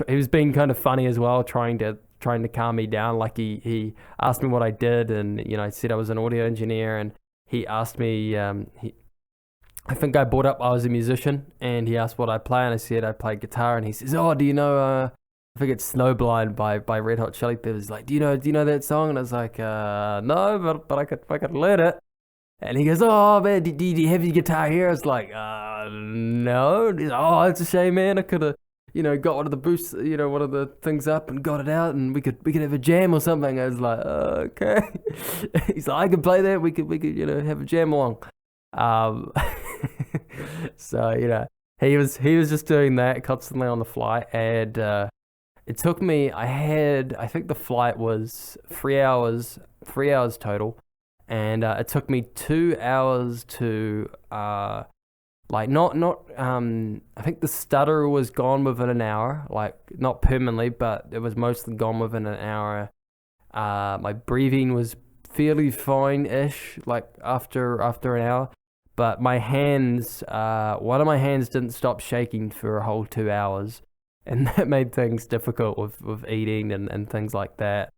he was being kind of funny as well, trying to calm me down. Like he asked me what I did, and I said I was an audio engineer, and he asked me, I think I brought up I was a musician, and he asked what I play, and I said I play guitar, and he says, "Oh, do you know?" I think it's Snowblind by Red Hot Chili Peppers. He's like, do you know that song? And I was like, no, but I could learn it. And he goes, "Oh man, do you have your guitar here?" I was like, no. He's like, "Oh, it's a shame, man. I could have, got one of the boosts, one of the things up and got it out, and we could have a jam or something." I was like, okay. He's like, "I could play that. We could have a jam along." So he was just doing that constantly on the flight, and it took me. I think the flight was 3 hours total, and it took me 2 hours to I think the stutter was gone within an hour, like not permanently, but it was mostly gone within an hour. My breathing was fairly fine-ish, like after an hour, but my hands, one of my hands didn't stop shaking for a whole 2 hours, and that made things difficult with eating and things like that.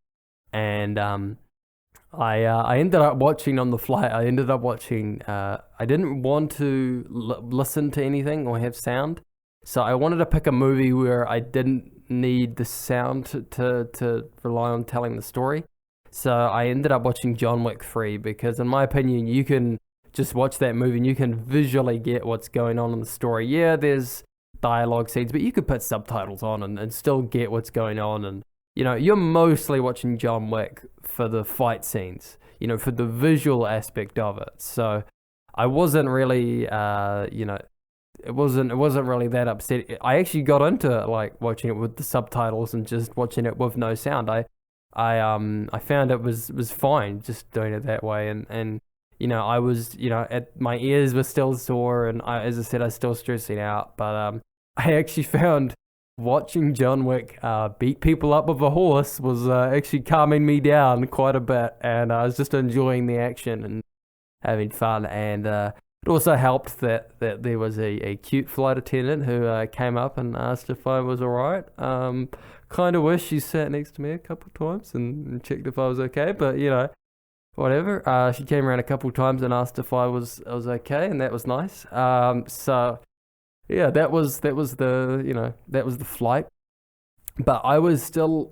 And I ended up watching on the flight. I didn't want to listen to anything or have sound, so I wanted to pick a movie where I didn't need the sound to rely on telling the story. So I ended up watching John Wick 3 because, in my opinion, you can just watch that movie and you can visually get what's going on in the story. Yeah, there's dialogue scenes, but you could put subtitles on and still get what's going on. And you're mostly watching John Wick for the fight scenes, for the visual aspect of it. So I wasn't really, it wasn't really that upset. I actually got into like watching it with the subtitles and just watching it with no sound. I found it was fine just doing it that way, and I was, my ears were still sore, and as I said, I was still stressing out. But I actually found watching John Wick beat people up with a horse was actually calming me down quite a bit, and I was just enjoying the action and having fun. And it also helped that there was a cute flight attendant who came up and asked if I was all right. Kind of wish she sat next to me a couple of times and checked if I was okay, but whatever. She came around a couple of times and asked if I was okay, and that was nice. So yeah, that was the flight. But I was still,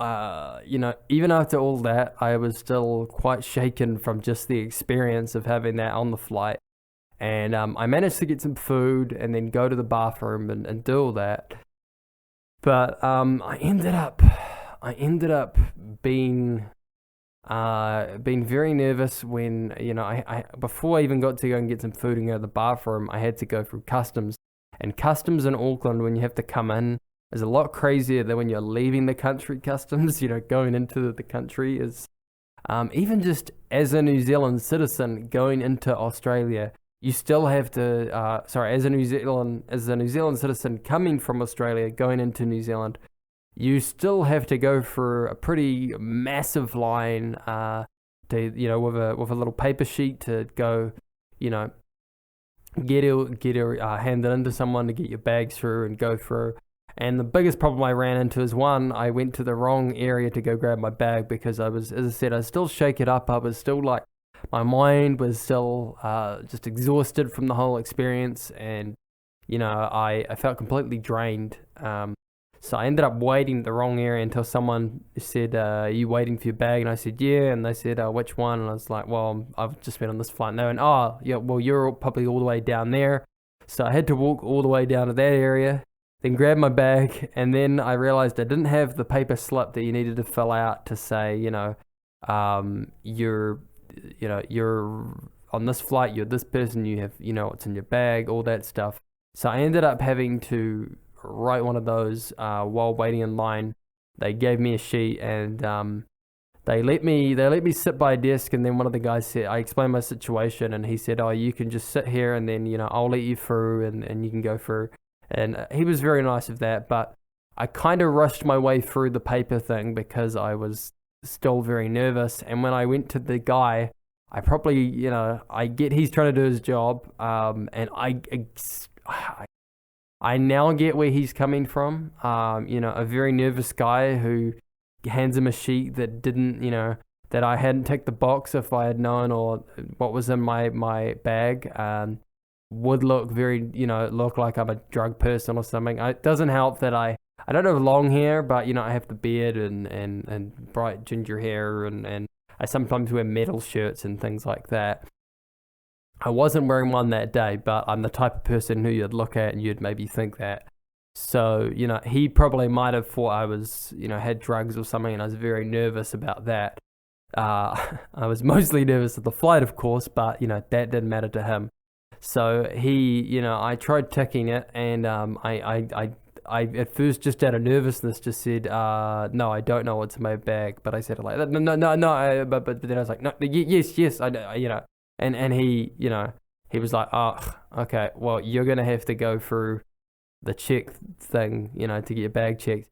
even after all that, I was still quite shaken from just the experience of having that on the flight. And I managed to get some food and then go to the bathroom and do all that. But I ended up being very nervous when I before I even got to go and get some food and go to the bathroom, I had to go through customs. And customs in Auckland, when you have to come in, is a lot crazier than when you're leaving the country. Customs, going into the country is even just as a New Zealand citizen going into Australia, you still have to, as a New Zealand citizen coming from Australia, going into New Zealand, you still have to go through a pretty massive line, with a little paper sheet to go, hand it into someone to get your bag through and go through. And the biggest problem I ran into is, one, I went to the wrong area to go grab my bag because I was, as I said, I was still shaken up. I was still like, my mind was still just exhausted from the whole experience, and I felt completely drained. So I ended up waiting the wrong area until someone said, are you waiting for your bag? And I said, yeah. And they said, which one? And I was like, well, I've just been on this flight. And they went, oh, yeah, well, you're probably all the way down there. So I had to walk all the way down to that area, then grab my bag. And then I realized I didn't have the paper slip that you needed to fill out to say, you're on this flight, you're this person, you have, what's in your bag, all that stuff. So I ended up having to write one of those while waiting in line. They gave me a sheet, and they let me sit by a desk, and then one of the guys said, I explained my situation, and he said, oh, you can just sit here, and then I'll let you through, and you can go through. And he was very nice of that, but I kind of rushed my way through the paper thing because I was still very nervous. And when I went to the guy, I probably, I get he's trying to do his job, and I now get where he's coming from. A very nervous guy who hands him a sheet that didn't, that I hadn't ticked the box if I had known, or what was in my bag, would look very, look like I'm a drug person or something. It doesn't help that I don't have long hair, but, I have the beard and bright ginger hair, and I sometimes wear metal shirts and things like that. I wasn't wearing one that day, but I'm the type of person who you'd look at and you'd maybe think that. So, he probably might have thought I was, had drugs or something, and I was very nervous about that. I was mostly nervous at the flight, of course, but, that didn't matter to him. So he, I tried ticking it, and I at first, just out of nervousness, just said, no, I don't know what's in my bag. But I said it like, no, but then I was like, no, yes, And he, he was like, oh, okay, well, you're going to have to go through the check thing, to get your bag checked,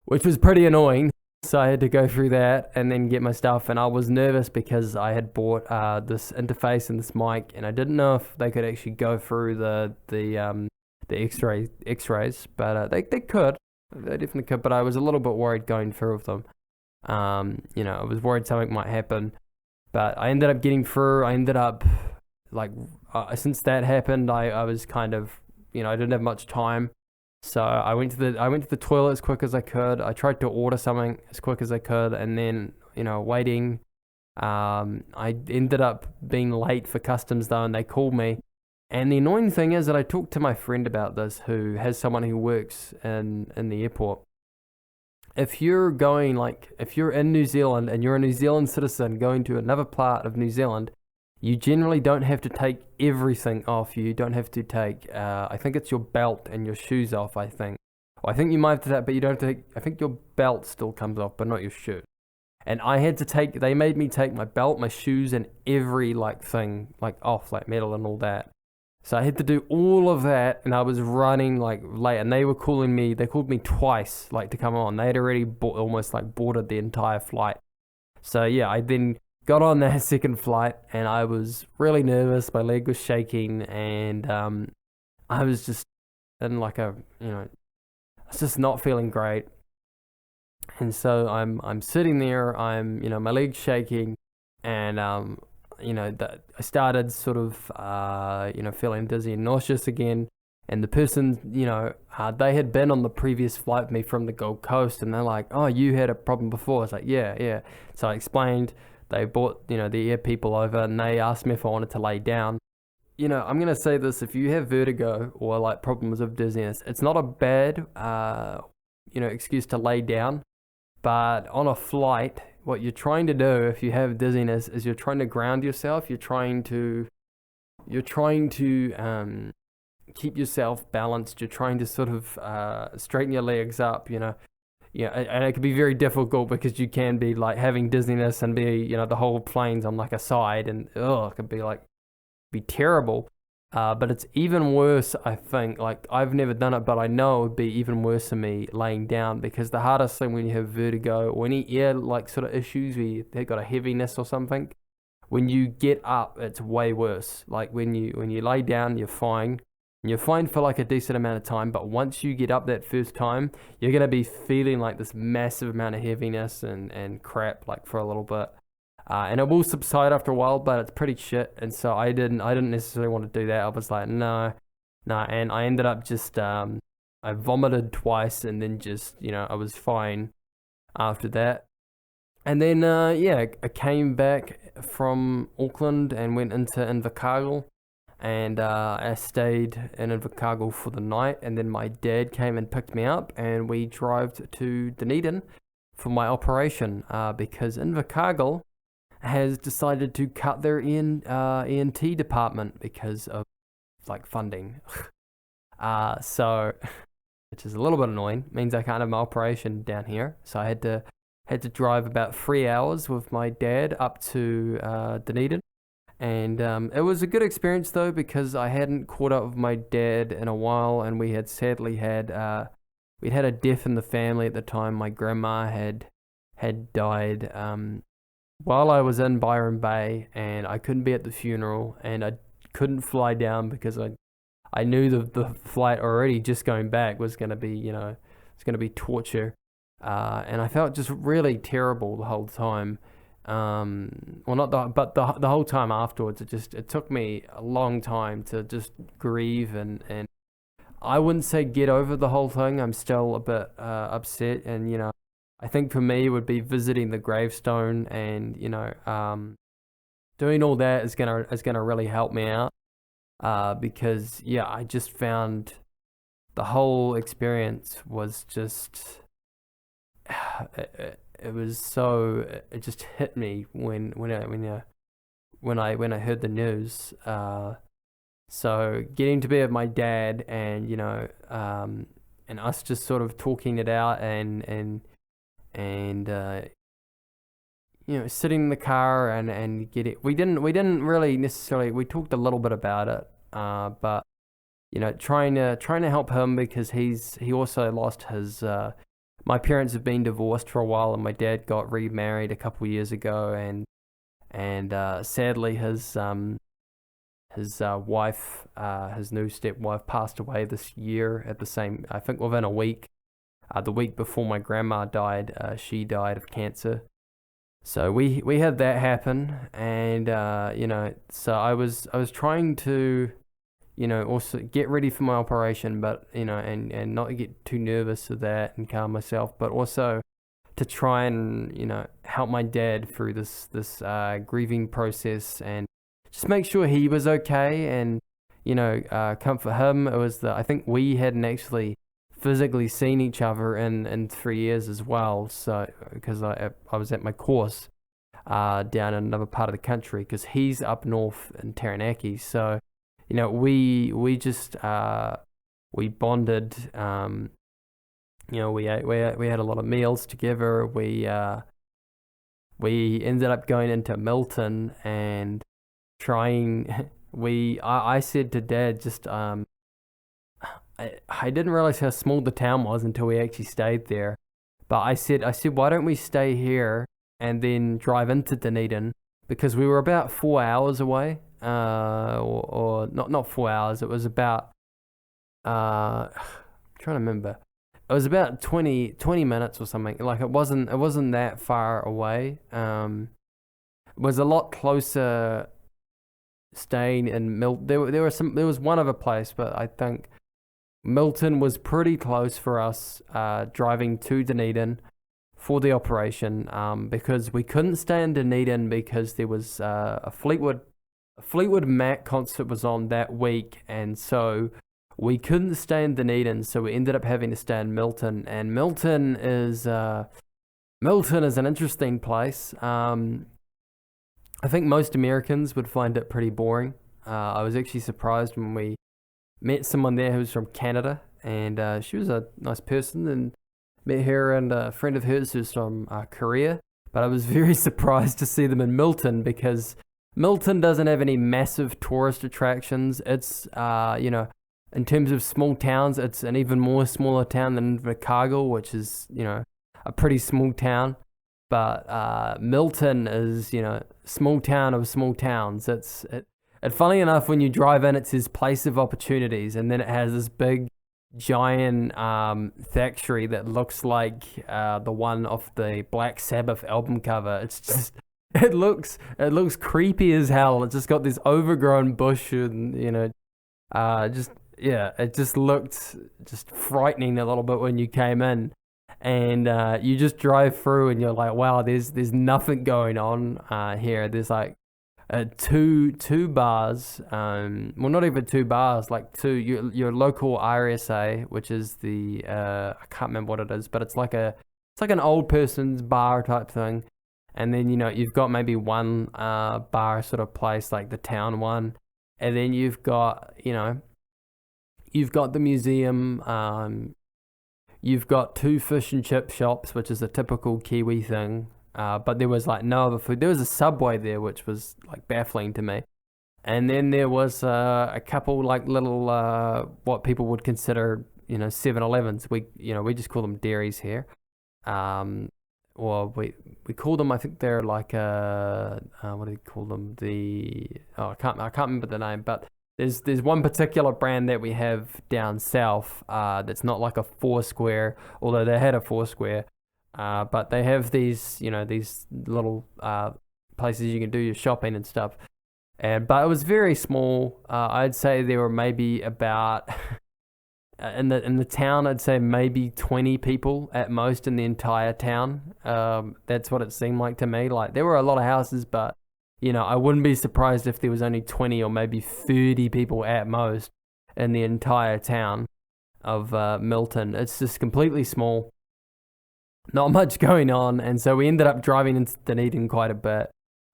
which was pretty annoying. So I had to go through that and then get my stuff. And I was nervous because I had bought this interface and this mic, and I didn't know if they could actually go through the X-rays, but they could. They definitely could, but I was a little bit worried going through with them. I was worried something might happen. But I ended up getting through. I ended up, since that happened, I was kind of, I didn't have much time. So I went to the toilet as quick as I could. I tried to order something as quick as I could, and then, waiting. I ended up being late for customs though, and they called me. And the annoying thing is that I talked to my friend about this, who has someone who works in the airport. If you're in New Zealand and you're a New Zealand citizen going to another part of New Zealand, you generally don't have to take everything off. You don't have to take, I think it's your belt and your shoes off, I think. Well, I think you might have to take, but you don't have to take, I think your belt still comes off, but not your shirt. And I had to they made me take my belt, my shoes, and every thing off, metal and all that. So I had to do all of that, and I was running late, and they called me twice, to come on. They had already almost boarded the entire flight. So yeah, I then got on that second flight, and I was really nervous. My leg was shaking, and I was just in I was just not feeling great. And so I'm sitting there, my leg's shaking, and that I started sort of, feeling dizzy and nauseous again. And the person, they had been on the previous flight with me from the Gold Coast, and they're like, oh, you had a problem before. I was like, yeah. So I explained. They brought, the air people over, and they asked me if I wanted to lay down. I'm going to say this, if you have vertigo or problems of dizziness, it's not a bad, excuse to lay down. But on a flight, what you're trying to do if you have dizziness is you're trying to ground yourself. You're trying to keep yourself balanced. You're trying to sort of straighten your legs up, and it can be very difficult because you can be having dizziness and be, the whole plane's on a side, and it could be terrible. But it's even worse, I think. I've never done it, but I know it would be even worse for me laying down, because the hardest thing when you have vertigo or any air sort of issues where you've got a heaviness or something, when you get up, it's way worse. Like when you lay down, you're fine. And you're fine for like a decent amount of time, but once you get up that first time, you're gonna be feeling like this massive amount of heaviness and crap like for a little bit. And it will subside after a while, but it's pretty shit. And so I didn't necessarily want to do that. I was like, no, no. And I ended up just, I vomited twice, and then just, I was fine after that. And then, yeah, I came back from Auckland and went into Invercargill, and I stayed in Invercargill for the night. And then my dad came and picked me up, and we drove to Dunedin for my operation, because Invercargill has decided to cut their ENT department because of like funding. So which is a little bit annoying. Means I can't have my operation down here. So I had to drive about 3 hours with my dad up to Dunedin. And it was a good experience though, because I hadn't caught up with my dad in a while, and we had sadly we'd had a death in the family at the time. My grandma had died while I was in Byron Bay, and I couldn't be at the funeral, and I couldn't fly down because I knew the flight already just going back was going to be, it's going to be torture. And I felt just really terrible the whole time. Well, not but the whole time afterwards, it took me a long time to just grieve, and I wouldn't say get over the whole thing. I'm still a bit upset, and I think for me it would be visiting the gravestone, and doing all that is gonna really help me out. Because yeah, I just found the whole experience was just it was so, it just hit me when I heard the news. So getting to be with my dad, and and us just sort of talking it out, and sitting in the car, and get it. We didn't really necessarily, we talked a little bit about it, but trying to help him, because he also lost his. My parents have been divorced for a while, and my dad got remarried a couple years ago, and sadly his wife, his new stepwife, passed away this year at the same, I think within a week. The week before my grandma died, she died of cancer. So we had that happen, and so I was trying to, also get ready for my operation, but and not get too nervous of that, and calm myself, but also to try and help my dad through this grieving process, and just make sure he was okay, and comfort him. It was I think we hadn't actually physically seen each other in 3 years as well, so because I was at my course down in another part of the country, because he's up north in Taranaki. So we just we bonded. We had a lot of meals together. We ended up going into Milton and trying. I said to Dad, just I didn't realize how small the town was until we actually stayed there. But I said, why don't we stay here and then drive into Dunedin, because we were about 4 hours away. Or not 4 hours. It was about I'm trying to remember. It was about 20 minutes or something. Like it wasn't that far away. It was a lot closer staying in Milton. There was one other place, but I think Milton was pretty close for us, driving to Dunedin for the operation, because we couldn't stay in Dunedin because there was a Fleetwood Mac concert was on that week, and so we couldn't stay in Dunedin, so we ended up having to stay in Milton. And Milton is an interesting place. I think most Americans would find it pretty boring. I was actually surprised when we met someone there who was from Canada, and she was a nice person, and met her and a friend of hers who's from Korea. But I was very surprised to see them in Milton, because Milton doesn't have any massive tourist attractions. It's, in terms of small towns, it's an even more smaller town than Invercargill, which is, a pretty small town. But Milton is, small town of small towns. Funny enough, when you drive in, it says place of opportunities, and then it has this big, giant factory that looks like the one off the Black Sabbath album cover. It's just it looks creepy as hell. It's just got this overgrown bush, and just yeah, it just looked just frightening a little bit when you came in. And you just drive through, and you're like, wow, there's nothing going on here. There's like two bars, well, not even two bars, like your local RSA, which is the I can't remember what it is, but it's like an old person's bar type thing. And then you've got maybe one bar sort of place, like the town one, and then you've got the museum. You've got two fish and chip shops, which is a typical Kiwi thing. But there was like no other food. There was a Subway there, which was like baffling to me. And then there was a couple like little what people would consider 7-Elevens. We just call them dairies here. Or we call them, I think they're like what do you call them? I can't remember the name, but there's one particular brand that we have down south that's not like a Foursquare, although they had a Foursquare, but they have these these little places you can do your shopping and stuff. But it was very small. I'd say there were maybe about in the town, I'd say maybe 20 people at most in the entire town. That's what it seemed like to me. Like there were a lot of houses, but I wouldn't be surprised if there was only 20 or maybe 30 people at most in the entire town of Milton. It's just completely small, not much going on, and so we ended up driving into Dunedin quite a bit.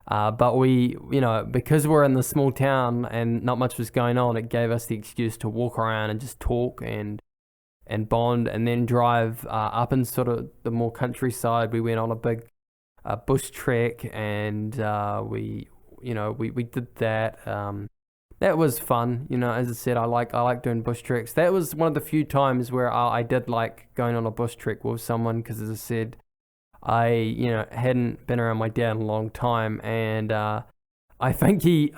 But we, because we're in the small town and not much was going on, it gave us the excuse to walk around and just talk and bond, and then drive up in sort of the more countryside. We went on a big bush trek, and we did that. That was fun. As I said, I like doing bush treks. That was one of the few times where I did like going on a bush trek with someone, because as I said, I hadn't been around my dad in a long time, and I think he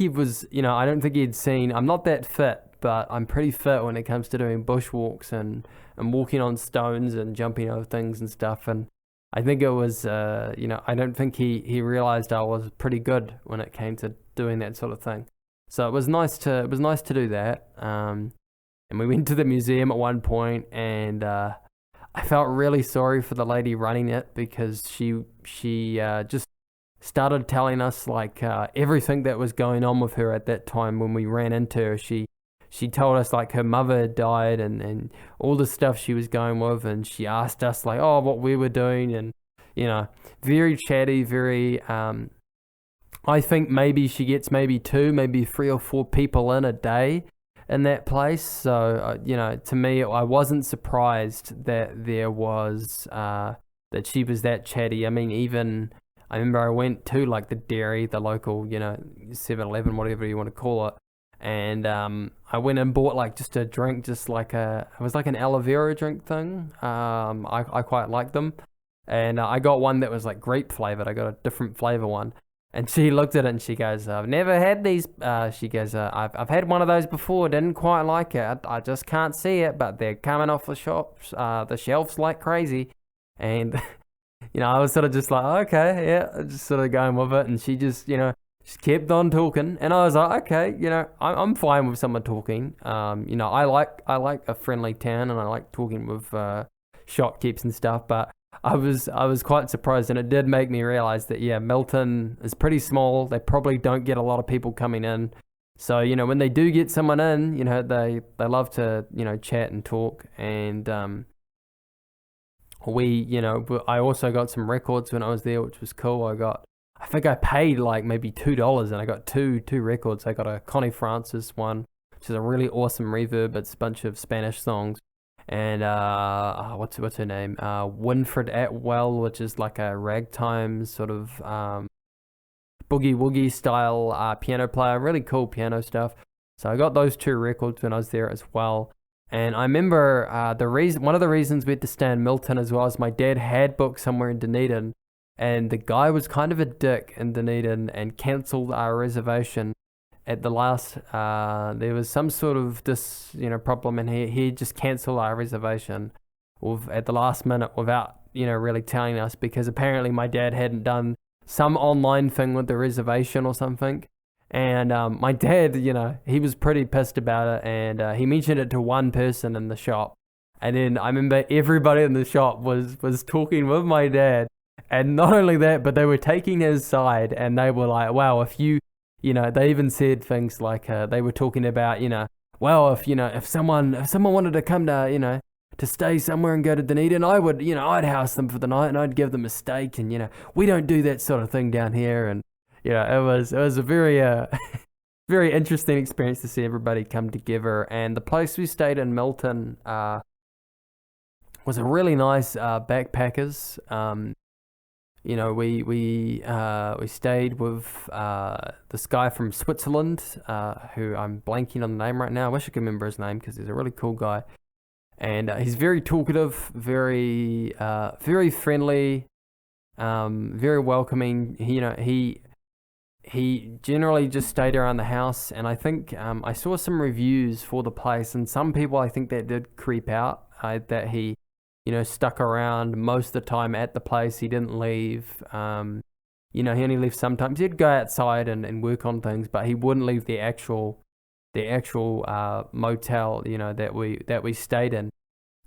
was, I don't think he'd seen. I'm not that fit, but I'm pretty fit when it comes to doing bushwalks and walking on stones and jumping over things and stuff. And I think it was, I don't think he realized I was pretty good when it came to doing that sort of thing. So it was nice to do that. And we went to the museum at one point, and I felt really sorry for the lady running it, because she just started telling us like everything that was going on with her at that time when we ran into her. She told us like her mother had died, and all the stuff she was going with, and she asked us like, oh, what we were doing, and very chatty, very I think maybe she gets maybe 3 or 4 people in a day in that place. So to me, I wasn't surprised that there was that she was that chatty. I mean, even I remember I went to like the dairy, the local 7-Eleven, whatever you want to call it, and I went and bought like just a drink, just like it was like an aloe vera drink thing. I quite like them, and I got one that was like grape flavored. I got a different flavor one. And she looked at it and she goes, I've never had these. She goes, I've had one of those before, didn't quite like it. I just can't see it, but they're coming off the shelves like crazy. And, I was sort of just like, okay, yeah, just sort of going with it. And she just, just kept on talking. And I was like, okay, I'm fine with someone talking. I like a friendly town, and I like talking with shopkeepers and stuff, but I was quite surprised, and it did make me realize that Milton is pretty small. They probably don't get a lot of people coming in, so when they do get someone in, they love to chat and talk. And I also got some records when I was there, which was cool. I think I paid like maybe $2, and I got two records. I got a Connie Francis one, which is a really awesome reverb. It's a bunch of Spanish songs. And what's her name? Winfred Atwell, which is like a ragtime sort of boogie woogie style piano player, really cool piano stuff. So I got those 2 records when I was there as well. And I remember one of the reasons we had to stay in Milton as well is my dad had booked somewhere in Dunedin, and the guy was kind of a dick in Dunedin and cancelled our reservation at the last. There was some sort of problem, and he just cancelled our reservation at the last minute without really telling us, because apparently my dad hadn't done some online thing with the reservation or something. And my dad, he was pretty pissed about it, and he mentioned it to one person in the shop. And then I remember everybody in the shop was talking with my dad. And not only that, but they were taking his side, and they were like, wow, if they even said things like, they were talking about, well, if someone wanted to come to stay somewhere and go to Dunedin, I would, I'd house them for the night and I'd give them a steak, and, we don't do that sort of thing down here. And, it was a very, very interesting experience to see everybody come together. And the place we stayed in, Milton, was a really nice backpackers. We stayed with this guy from Switzerland, who I'm blanking on the name right now. I wish I could remember his name, because he's a really cool guy. And he's very talkative, very friendly, very welcoming. He generally just stayed around the house, and I think I saw some reviews for the place, and some people, I think, that did creep out, that he stuck around most of the time at the place. He didn't leave. He only left sometimes. He'd go outside and work on things, but he wouldn't leave the actual motel, that we stayed in.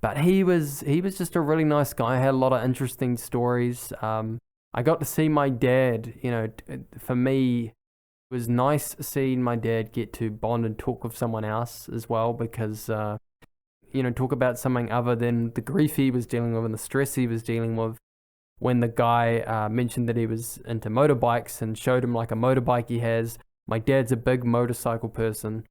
But he was just a really nice guy. Had a lot of interesting stories. I got to see my dad. For me, it was nice seeing my dad get to bond and talk with someone else as well, because talk about something other than the grief he was dealing with and the stress he was dealing with. When the guy mentioned that he was into motorbikes and showed him like a motorbike he has, my dad's a big motorcycle person,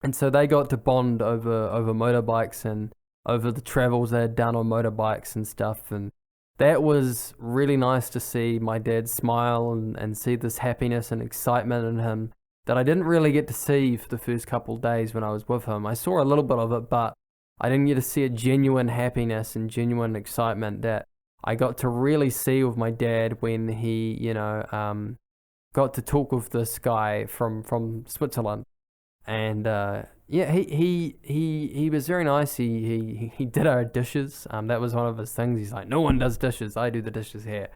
and so they got to bond over motorbikes and over the travels they had done on motorbikes and stuff. And that was really nice to see my dad smile and see this happiness and excitement in him that I didn't really get to see for the first couple of days when I was with him. I saw a little bit of it, but I didn't get to see a genuine happiness and genuine excitement that I got to really see with my dad when he, got to talk with this guy from Switzerland. And he was very nice. He did our dishes. That was one of his things. He's like, no one does dishes. I do the dishes here.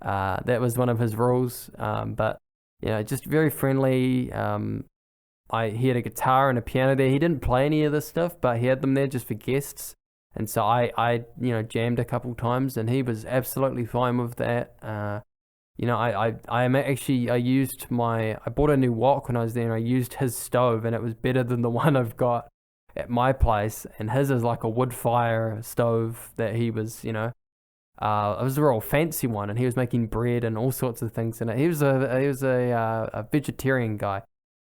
That was one of his rules. But just very friendly. He had a guitar and a piano there. He didn't play any of this stuff, but he had them there just for guests. And so I jammed a couple times, and he was absolutely fine with that. I bought a new wok when I was there, and I used his stove, and it was better than the one I've got at my place. And his is like a wood fire stove that he was, it was a real fancy one, and he was making bread and all sorts of things in it. He was a vegetarian guy.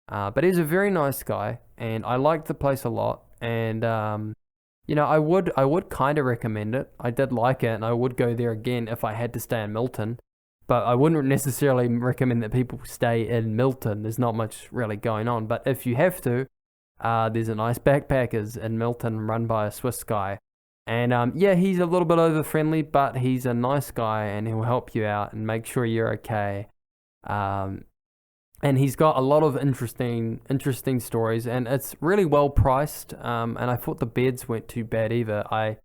But he's a very nice guy, and I liked the place a lot. And I would kind of recommend it. I did like it, and I would go there again if I had to stay in Milton. But I wouldn't necessarily recommend that people stay in Milton. There's not much really going on. But if you have to, there's a nice backpackers in Milton run by a Swiss guy. And he's a little bit over friendly, but he's a nice guy, and he'll help you out and make sure you're okay. And he's got a lot of interesting stories, and it's really well priced. And I thought the beds weren't too bad either. I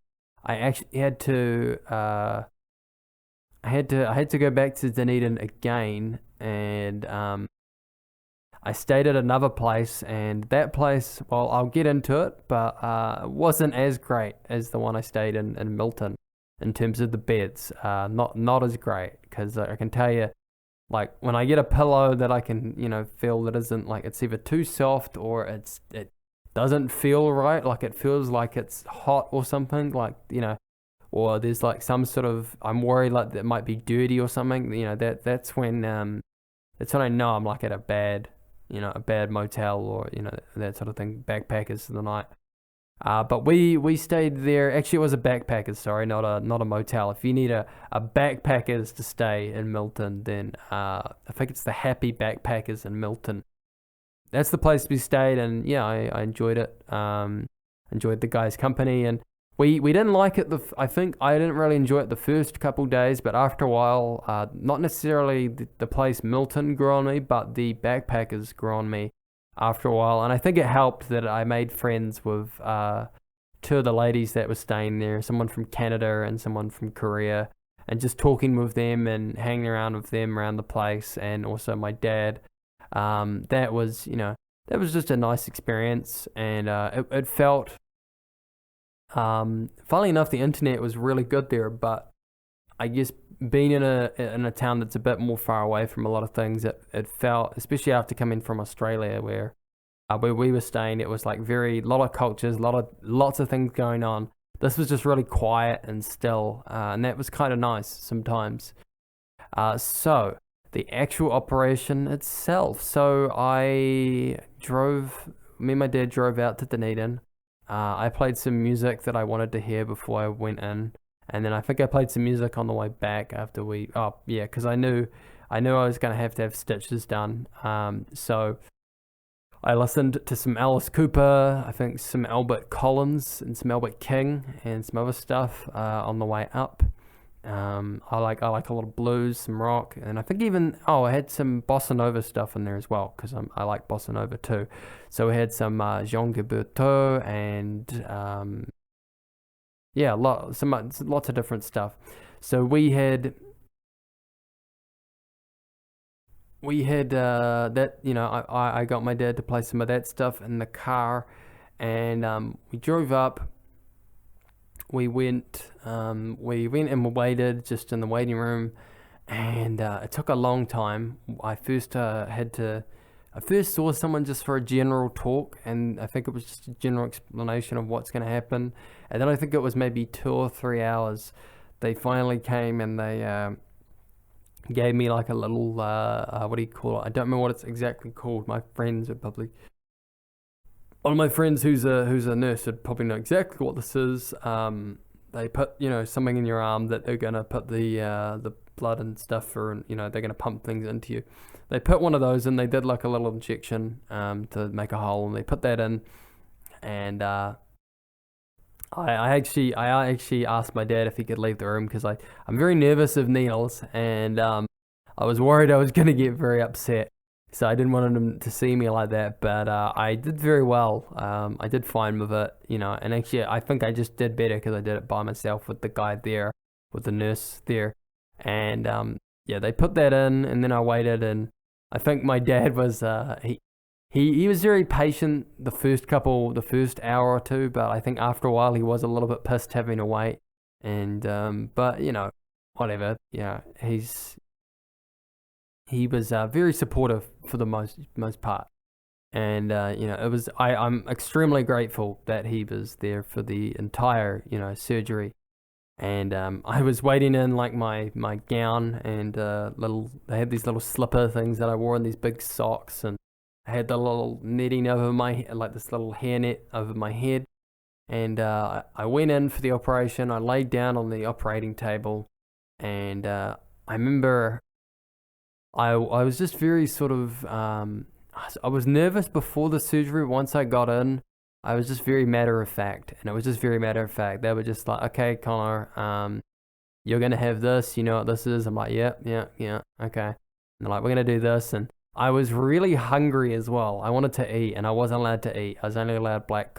actually had to I had to go back to Dunedin again, and I stayed at another place, and that place, well, I'll get into it, but wasn't as great as the one I stayed in Milton in terms of the beds. Not as great, because I can tell you, like, when I get a pillow that I can, feel that isn't, like, it's either too soft or it doesn't feel right, like it feels like it's hot or something, like, or there's like some sort of, I'm worried like that might be dirty or something, that's when I know I'm like at a bad motel, or, that sort of thing, backpackers for the night. But we stayed there. Actually, it was a backpackers, sorry, not a motel. If you need a backpackers to stay in Milton, then I think it's the Happy Backpackers in Milton. That's the place we stayed, and yeah, I enjoyed it. Enjoyed the guy's company, and We didn't like it. I think I didn't really enjoy it the first couple days, but after a while, not necessarily the place Milton grew on me, but the backpackers grew on me after a while, and I think it helped that I made friends with two of the ladies that were staying there, someone from Canada and someone from Korea, and just talking with them and hanging around with them around the place, and also my dad. That was, that was just a nice experience, and it felt. Funnily enough, the internet was really good there, but I guess being in a town that's a bit more far away from a lot of things, it felt, especially after coming from Australia, where we were staying, it was like lot of cultures, lots of things going on. This was just really quiet and still, and that was kind of nice sometimes. So the actual operation itself. So me and my dad drove out to Dunedin. I played some music that I wanted to hear before I went in, and then I think I played some music on the way back after because I knew I was gonna have to have stitches done. So I listened to some Alice Cooper, I think some Albert Collins and some Albert King and some other stuff on the way up. I like a lot of blues, some rock, and I think even I had some bossa nova stuff in there as well because I like bossa nova too. So we had some Jean Gilberto and lots of different stuff. So we had that, I got my dad to play some of that stuff in the car, and we drove up. We went and we waited just in the waiting room, and it took a long time. I first saw someone just for a general talk, and I think it was just a general explanation of what's going to happen. And then I think it was maybe 2 or 3 hours. They finally came and they gave me like a little what do you call it? I don't remember what it's exactly called. My friends would probably one of my friends who's a nurse would probably know exactly what this is. They put something in your arm that they're gonna put the blood and stuff for, and they're gonna pump things into you. They put one of those and they did like a little injection to make a hole, and they put that in, and I actually asked my dad if he could leave the room because I'm very nervous of needles, and I was worried I was gonna get very upset. So I didn't want him to see me like that, but I did very well. I did fine with it, and actually I think I just did better because I did it by myself with the guy there, with the nurse there, and they put that in, and then I waited, and I think my dad was he was very patient the first hour or two, but I think after a while he was a little bit pissed having to wait, and but whatever, he was very supportive for the most part, and it was I'm extremely grateful that he was there for the entire surgery, and I was waiting in like my gown and they had these little slipper things that I wore and these big socks, and I had the little netting over like this little hair net over my head, and I went in for the operation. I laid down on the operating table, and I remember. I was just very sort of I was nervous before the surgery. Once I got in, I was just very matter of fact, and it was just very matter of fact. They were just like, "Okay, Connor, you're gonna have this. You know what this is?" I'm like, "Yep, yeah, okay." And they're like, "We're gonna do this," and I was really hungry as well. I wanted to eat, and I wasn't allowed to eat. I was only allowed black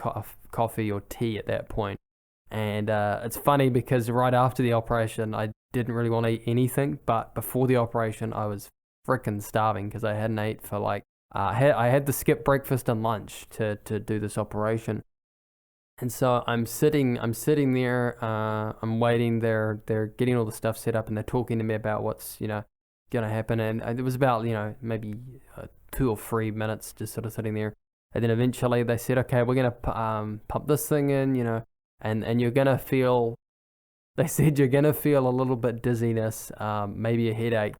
coffee or tea at that point. And it's funny because right after the operation, I didn't really want to eat anything, but before the operation, I was freaking starving because I hadn't ate for like I had to skip breakfast and lunch to do this operation, and so I'm sitting there, I'm waiting. They're getting all the stuff set up, and they're talking to me about what's gonna happen, and it was about maybe 2 or 3 minutes just sort of sitting there, and then eventually they said, okay, we're gonna pump this thing in, and you're gonna feel. They said you're gonna feel a little bit dizziness, maybe a headache.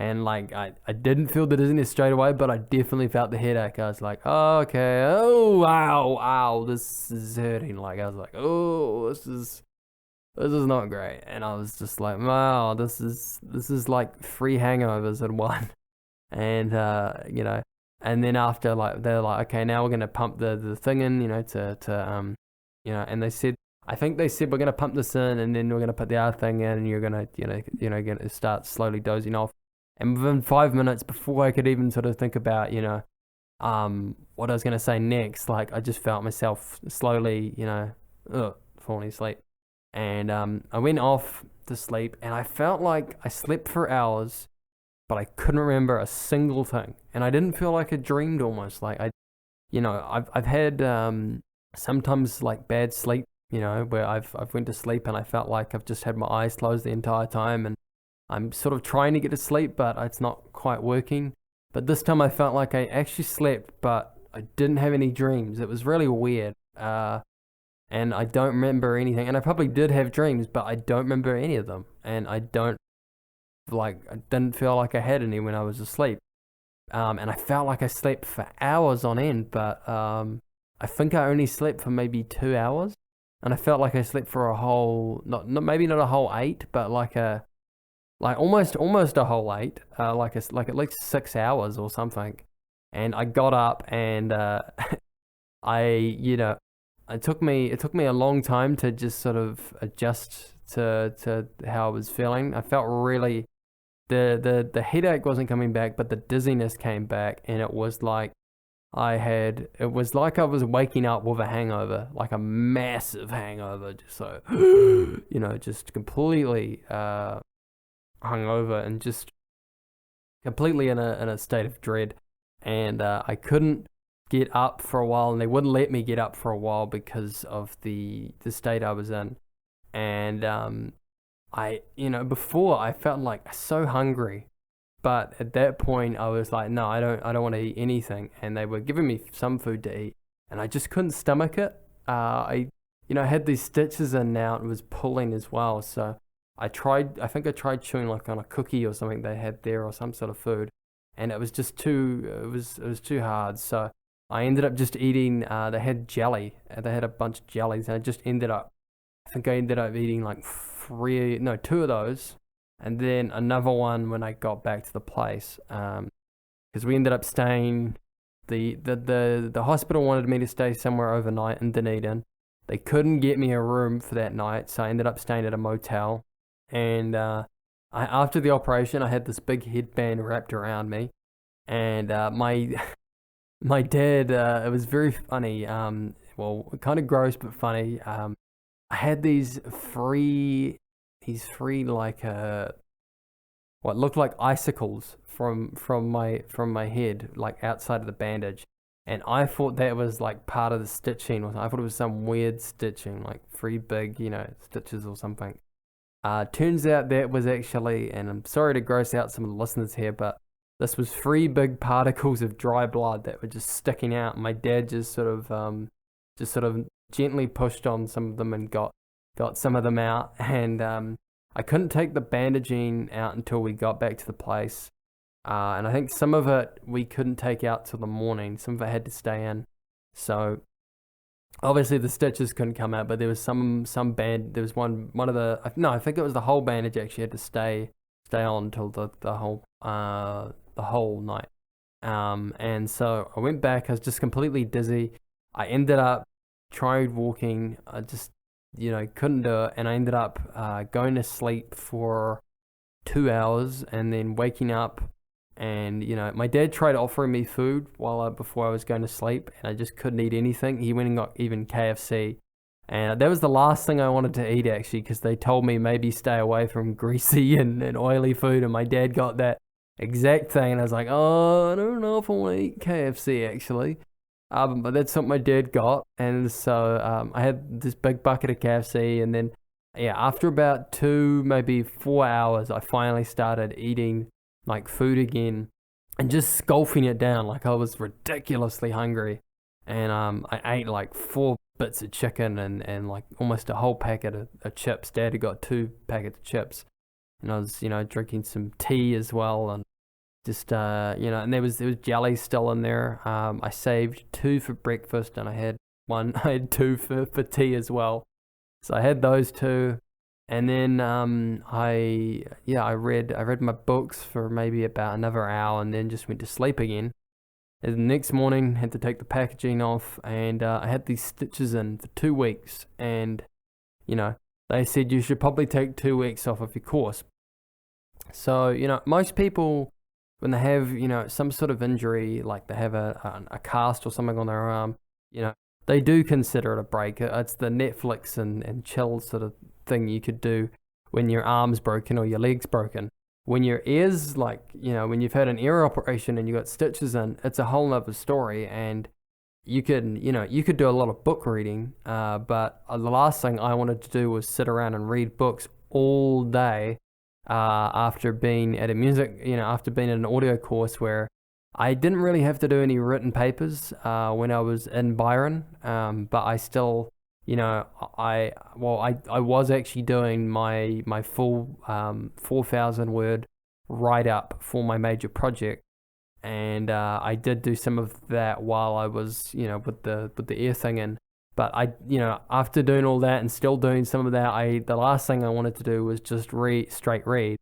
And like I didn't feel the dizziness straight away, but I definitely felt the headache. I was like, oh, okay, oh wow, this is hurting. Like I was like, oh, this is not great. And I was just like, wow, this is like 3 hangovers in one. And and then after they're like, okay, now we're gonna pump the thing in, to and they said I think they said we're gonna pump this in, and then we're gonna put the other thing in, and you're gonna, gonna start slowly dozing off. And within 5 minutes, before I could even sort of think about, what I was gonna say next, like I just felt myself slowly, falling asleep. And I went off to sleep, and I felt like I slept for hours, but I couldn't remember a single thing, and I didn't feel like I dreamed almost. Like I've had sometimes like bad sleep, where I've went to sleep and I felt like I've just had my eyes closed the entire time, and I'm sort of trying to get to sleep, but it's not quite working. But this time I felt like I actually slept, but I didn't have any dreams. It was really weird. And I don't remember anything. And I probably did have dreams, but I don't remember any of them. And I didn't feel like I had any when I was asleep. And I felt like I slept for hours on end, but I think I only slept for maybe 2 hours. And I felt like I slept for a whole, maybe not a whole 8, but like almost a whole 8, like at least 6 hours or something. And I got up, and it took me a long time to just sort of adjust to how I was feeling. I felt really, the headache wasn't coming back, but the dizziness came back, and it was like I was waking up with a hangover, like a massive hangover, just so just completely hungover and just completely in a state of dread. And I couldn't get up for a while, and they wouldn't let me get up for a while because of the state I was in. And before I felt like so hungry, but at that point I was like, no, I don't want to eat anything. And they were giving me some food to eat, and I just couldn't stomach it. I had these stitches in now, and it was pulling as well. So I think I tried chewing like on a cookie or something they had there, or some sort of food, and it was just it was too hard. So I ended up just eating, they had jelly, they had a bunch of jellies, and I think I ended up eating like 2 of those, and then another one when I got back to the place, because we ended up staying, the hospital wanted me to stay somewhere overnight in Dunedin. They couldn't get me a room for that night, so I ended up staying at a motel. And after the operation, I had this big headband wrapped around me, and my dad, it was very funny, well, kind of gross but funny. I had these free like what looked like icicles from my head, like outside of the bandage, and I thought that was like part of the stitching, or I thought it was some weird stitching, like 3 big stitches or something. Turns out that was actually, and I'm sorry to gross out some of the listeners here, but this was 3 big particles of dry blood that were just sticking out. My dad just sort of gently pushed on some of them and got some of them out. And I couldn't take the bandaging out until we got back to the place. And I think some of it we couldn't take out till the morning. Some of it had to stay in. So obviously the stitches couldn't come out, but there was some there was one of the, no, I think it was the whole bandage actually had to stay on until the whole night. And so I went back. I was just completely dizzy. I ended up tried walking. I just couldn't do it, and I ended up going to sleep for 2 hours, and then waking up. And my dad tried offering me food before I was going to sleep, and I just couldn't eat anything. He went and got even KFC, and that was the last thing I wanted to eat actually, because they told me maybe stay away from greasy and oily food, and my dad got that exact thing, and I was like, oh, I don't know if I want to eat KFC actually. But that's what my dad got, and so I had this big bucket of KFC, and then after about 2, maybe 4 hours, I finally started eating like food again, and just scoffing it down. Like I was ridiculously hungry, and I ate like 4 bits of chicken and like almost a whole packet of chips. Dad had got 2 packets of chips, and I was drinking some tea as well, and just and there was jelly still in there. I saved 2 for breakfast, and I had 2 for tea as well. So I had those 2. And then I read my books for maybe about another hour, and then just went to sleep again. And the next morning, had to take the packaging off, and I had these stitches in for 2 weeks, and they said you should probably take 2 weeks off of your course. So, most people, when they have, some sort of injury, like they have a cast or something on their arm, they do consider it a break. It's the Netflix and chill sort of thing you could do when your arm's broken or your leg's broken. When your ear's when you've had an ear operation and you got stitches in, it's a whole nother story. And you could do a lot of book reading, but the last thing I wanted to do was sit around and read books all day after being at after being in an audio course where I didn't really have to do any written papers when I was in Byron, but I still, I was actually doing my full 4,000 word write up for my major project, and I did do some of that while I was, with the ear thing in. But after doing all that and still doing some of that, the last thing I wanted to do was just straight read.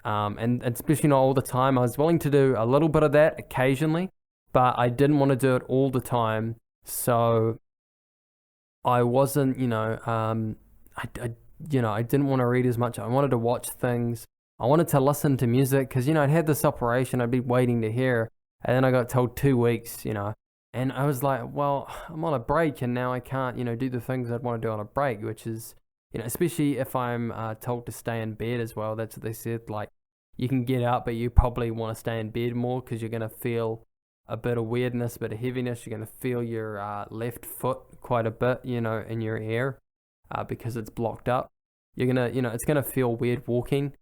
And especially not all the time. I was willing to do a little bit of that occasionally, but I didn't want to do it all the time. So I wasn't, I didn't want to read as much. I wanted to watch things. I wanted to listen to music because, I'd had this operation I'd be waiting to hear. And then I got told 2 weeks, and I was like, well, I'm on a break and now I can't, do the things I'd want to do on a break, which is, especially if I'm told to stay in bed as well. That's what they said. Like, you can get up, but you probably want to stay in bed more because you're going to feel a bit of weirdness, a bit of heaviness. You're going to feel your left foot quite a bit, in your ear because it's blocked up. You're going to, it's going to feel weird walking.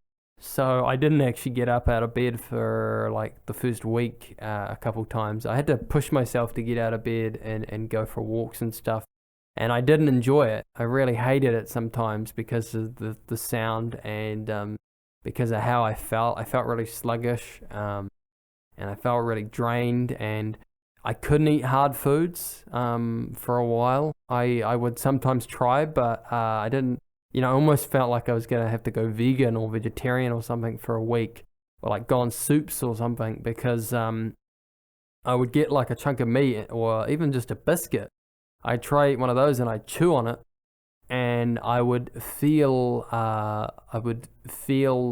So I didn't actually get up out of bed for like the first week a couple times. I had to push myself to get out of bed and go for walks and stuff. And I didn't enjoy it. I really hated it sometimes because of the sound and because of how I felt. I felt really sluggish and I felt really drained, and I couldn't eat hard foods for a while. I would sometimes try, but I didn't. I almost felt like I was going to have to go vegan or vegetarian or something for a week, or like go on soups or something, because I would get like a chunk of meat or even just a biscuit. I'd try one of those and I'd chew on it, and I would feel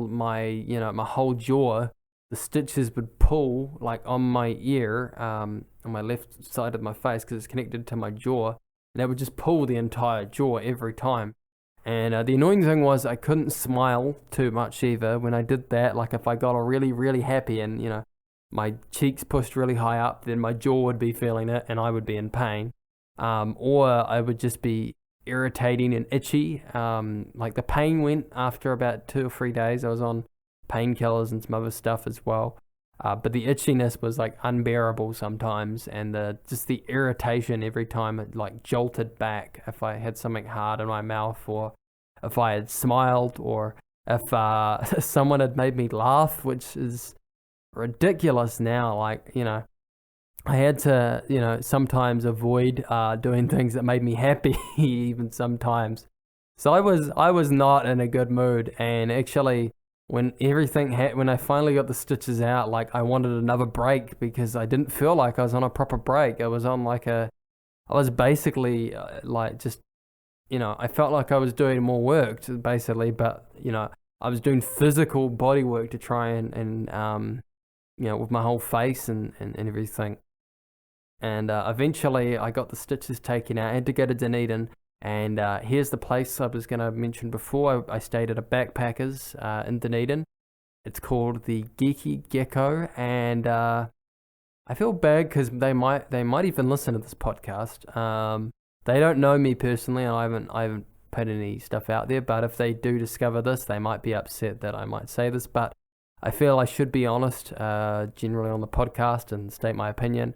my, my whole jaw, the stitches would pull like on my ear, on my left side of my face because it's connected to my jaw, and it would just pull the entire jaw every time. And the annoying thing was I couldn't smile too much either when I did that. Like if I got really, really happy and, my cheeks pushed really high up, then my jaw would be feeling it and I would be in pain. Or I would just be irritating and itchy. Like the pain went after about 2 or 3 days. I was on painkillers and some other stuff as well. But the itchiness was like unbearable sometimes, and just the irritation every time it like jolted back if I had something hard in my mouth, or if I had smiled, or if someone had made me laugh, which is ridiculous now. Like, I had to, sometimes avoid doing things that made me happy even sometimes. So I was not in a good mood, and actually when when I finally got the stitches out, like I wanted another break because I didn't feel like I was on a proper break. I was on I was basically like just, I felt like I was doing more work basically, but I was doing physical body work to try and with my whole face and everything. And eventually I got the stitches taken out. I had to go to Dunedin. And here's the place I was going to mention before. I stayed at a backpackers in Dunedin. It's called the Geeky Gecko, and I feel bad because they might even listen to this podcast. They don't know me personally, and I haven't put any stuff out there. But if they do discover this, they might be upset that I might say this. But I feel I should be honest, generally on the podcast, and state my opinion.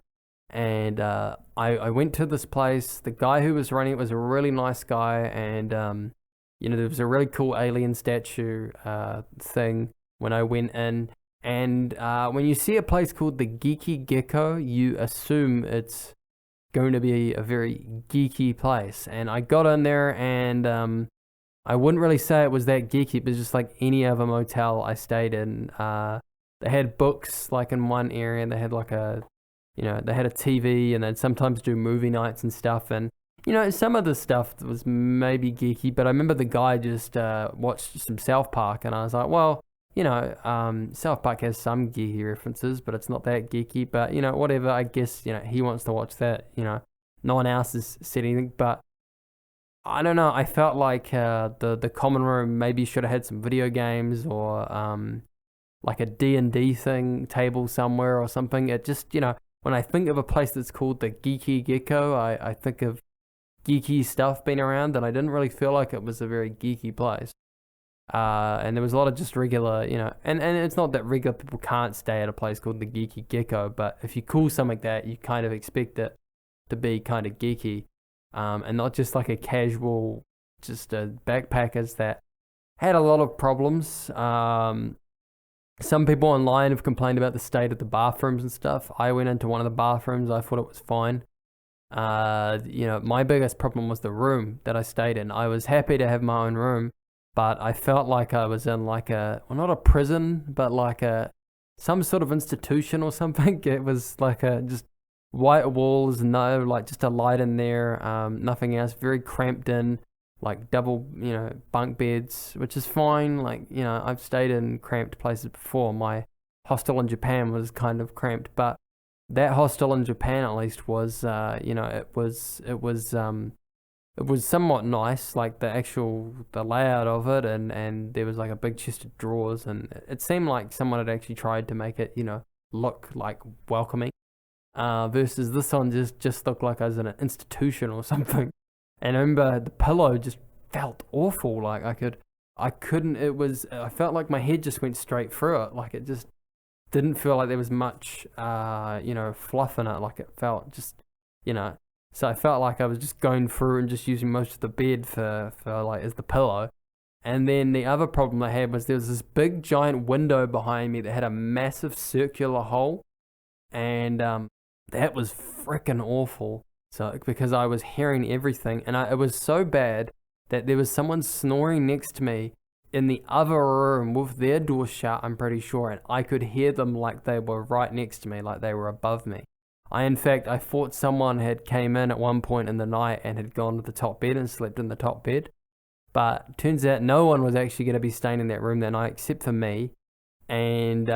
And I went to this place. The guy who was running it was a really nice guy, and there was a really cool alien statue thing when I went in. And when you see a place called the Geeky Gecko, you assume it's going to be a very geeky place. And I got in there, and I wouldn't really say it was that geeky, but just like any other motel I stayed in. They had books like in one area, and they had like they had a TV, and they'd sometimes do movie nights and stuff. And, some of the stuff was maybe geeky, but I remember the guy just watched some South Park, and I was like, well, South Park has some geeky references, but it's not that geeky. But whatever. I guess he wants to watch that. No one else has said anything, but I don't know. I felt like the common room maybe should have had some video games or like a D&D thing table somewhere or something. It just when I think of a place that's called the Geeky Gecko, I think of geeky stuff being around, and I didn't really feel like it was a very geeky place. And there was a lot of just regular, and it's not that regular people can't stay at a place called the Geeky Gecko, but if you call something like that, you kind of expect it to be kind of geeky, and not just like a casual, just backpackers that had a lot of problems. Some people online have complained about the state of the bathrooms and stuff. I went into one of the bathrooms. I thought it was fine. My biggest problem was the room that I stayed in. I was happy to have my own room, but I felt like I was in like not a prison, but like some sort of institution or something. It was like just white walls, just a light in there, nothing else, very cramped in, like double, bunk beds, which is fine. Like, I've stayed in cramped places before. My hostel in Japan was kind of cramped, but that hostel in Japan at least was, it was somewhat nice, like the layout of it, and there was like a big chest of drawers, and it seemed like someone had actually tried to make it, look like welcoming, versus this one just looked like I was in an institution or something. And I remember the pillow just felt awful, like I felt like my head just went straight through it, like it just didn't feel like there was much, fluff in it. Like it felt just, so I felt like I was just going through and just using most of the bed for like as the pillow. And then the other problem I had was there was this big giant window behind me that had a massive circular hole, and that was freaking awful. So because I was hearing everything, and it was so bad that there was someone snoring next to me in the other room with their door shut, I'm pretty sure, and I could hear them like they were right next to me, like they were above me. I thought someone had came in at one point in the night and had gone to the top bed and slept in the top bed. But turns out no one was actually going to be staying in that room that night except for me. And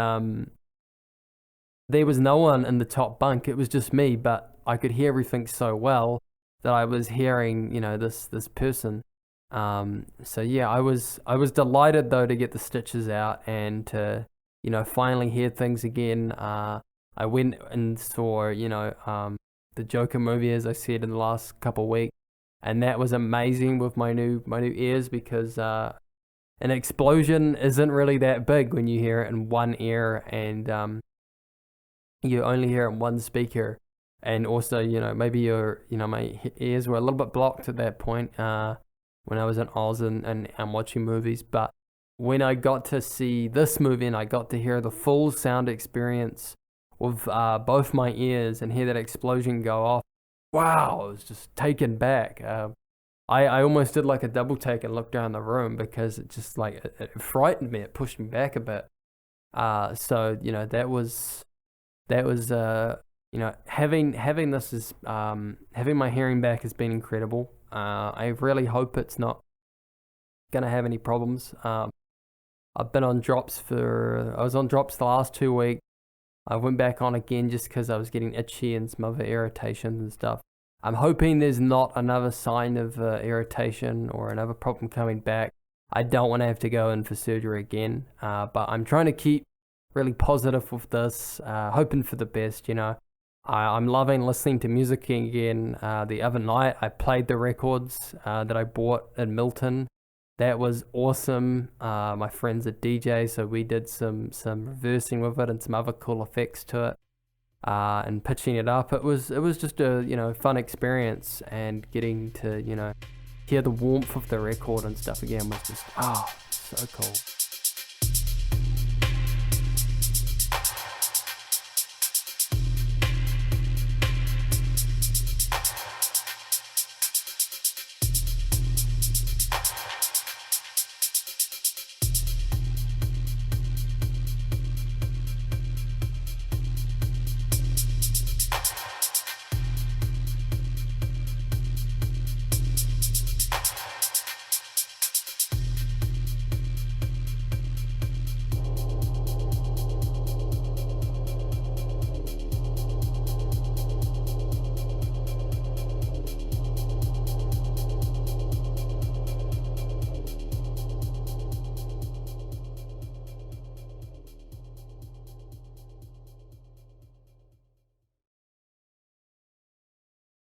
there was no one in the top bunk. It was just me, but I could hear everything so well that I was hearing, this person. So yeah, I was delighted though to get the stitches out and to, finally hear things again. I went and saw, the Joker movie, as I said in the last couple of weeks, and that was amazing with my new ears, because an explosion isn't really that big when you hear it in one ear, and you only hear it in one speaker. And also, maybe my ears were a little bit blocked at that point when I was in Oz and watching movies. But when I got to see this movie and I got to hear the full sound experience with both my ears and hear that explosion go off, wow, I was just taken back. I almost did like a double take and looked around the room, because it just like it frightened me. It pushed me back a bit. So that was having this is having my hearing back has been incredible. I really hope it's not gonna have any problems. I've been on drops I was on drops the last 2 weeks. I went back on again just because I was getting itchy and some other irritations and stuff. I'm hoping there's not another sign of irritation or another problem coming back. I don't want to have to go in for surgery again, but I'm trying to keep really positive with this, hoping for the best, I'm loving listening to music again. The other night I played the records that I bought in Milton. That was awesome. My friend's a DJ, so we did some reversing with it and some other cool effects to it, and pitching it up. It was just a fun experience, and getting to hear the warmth of the record and stuff again was just so cool.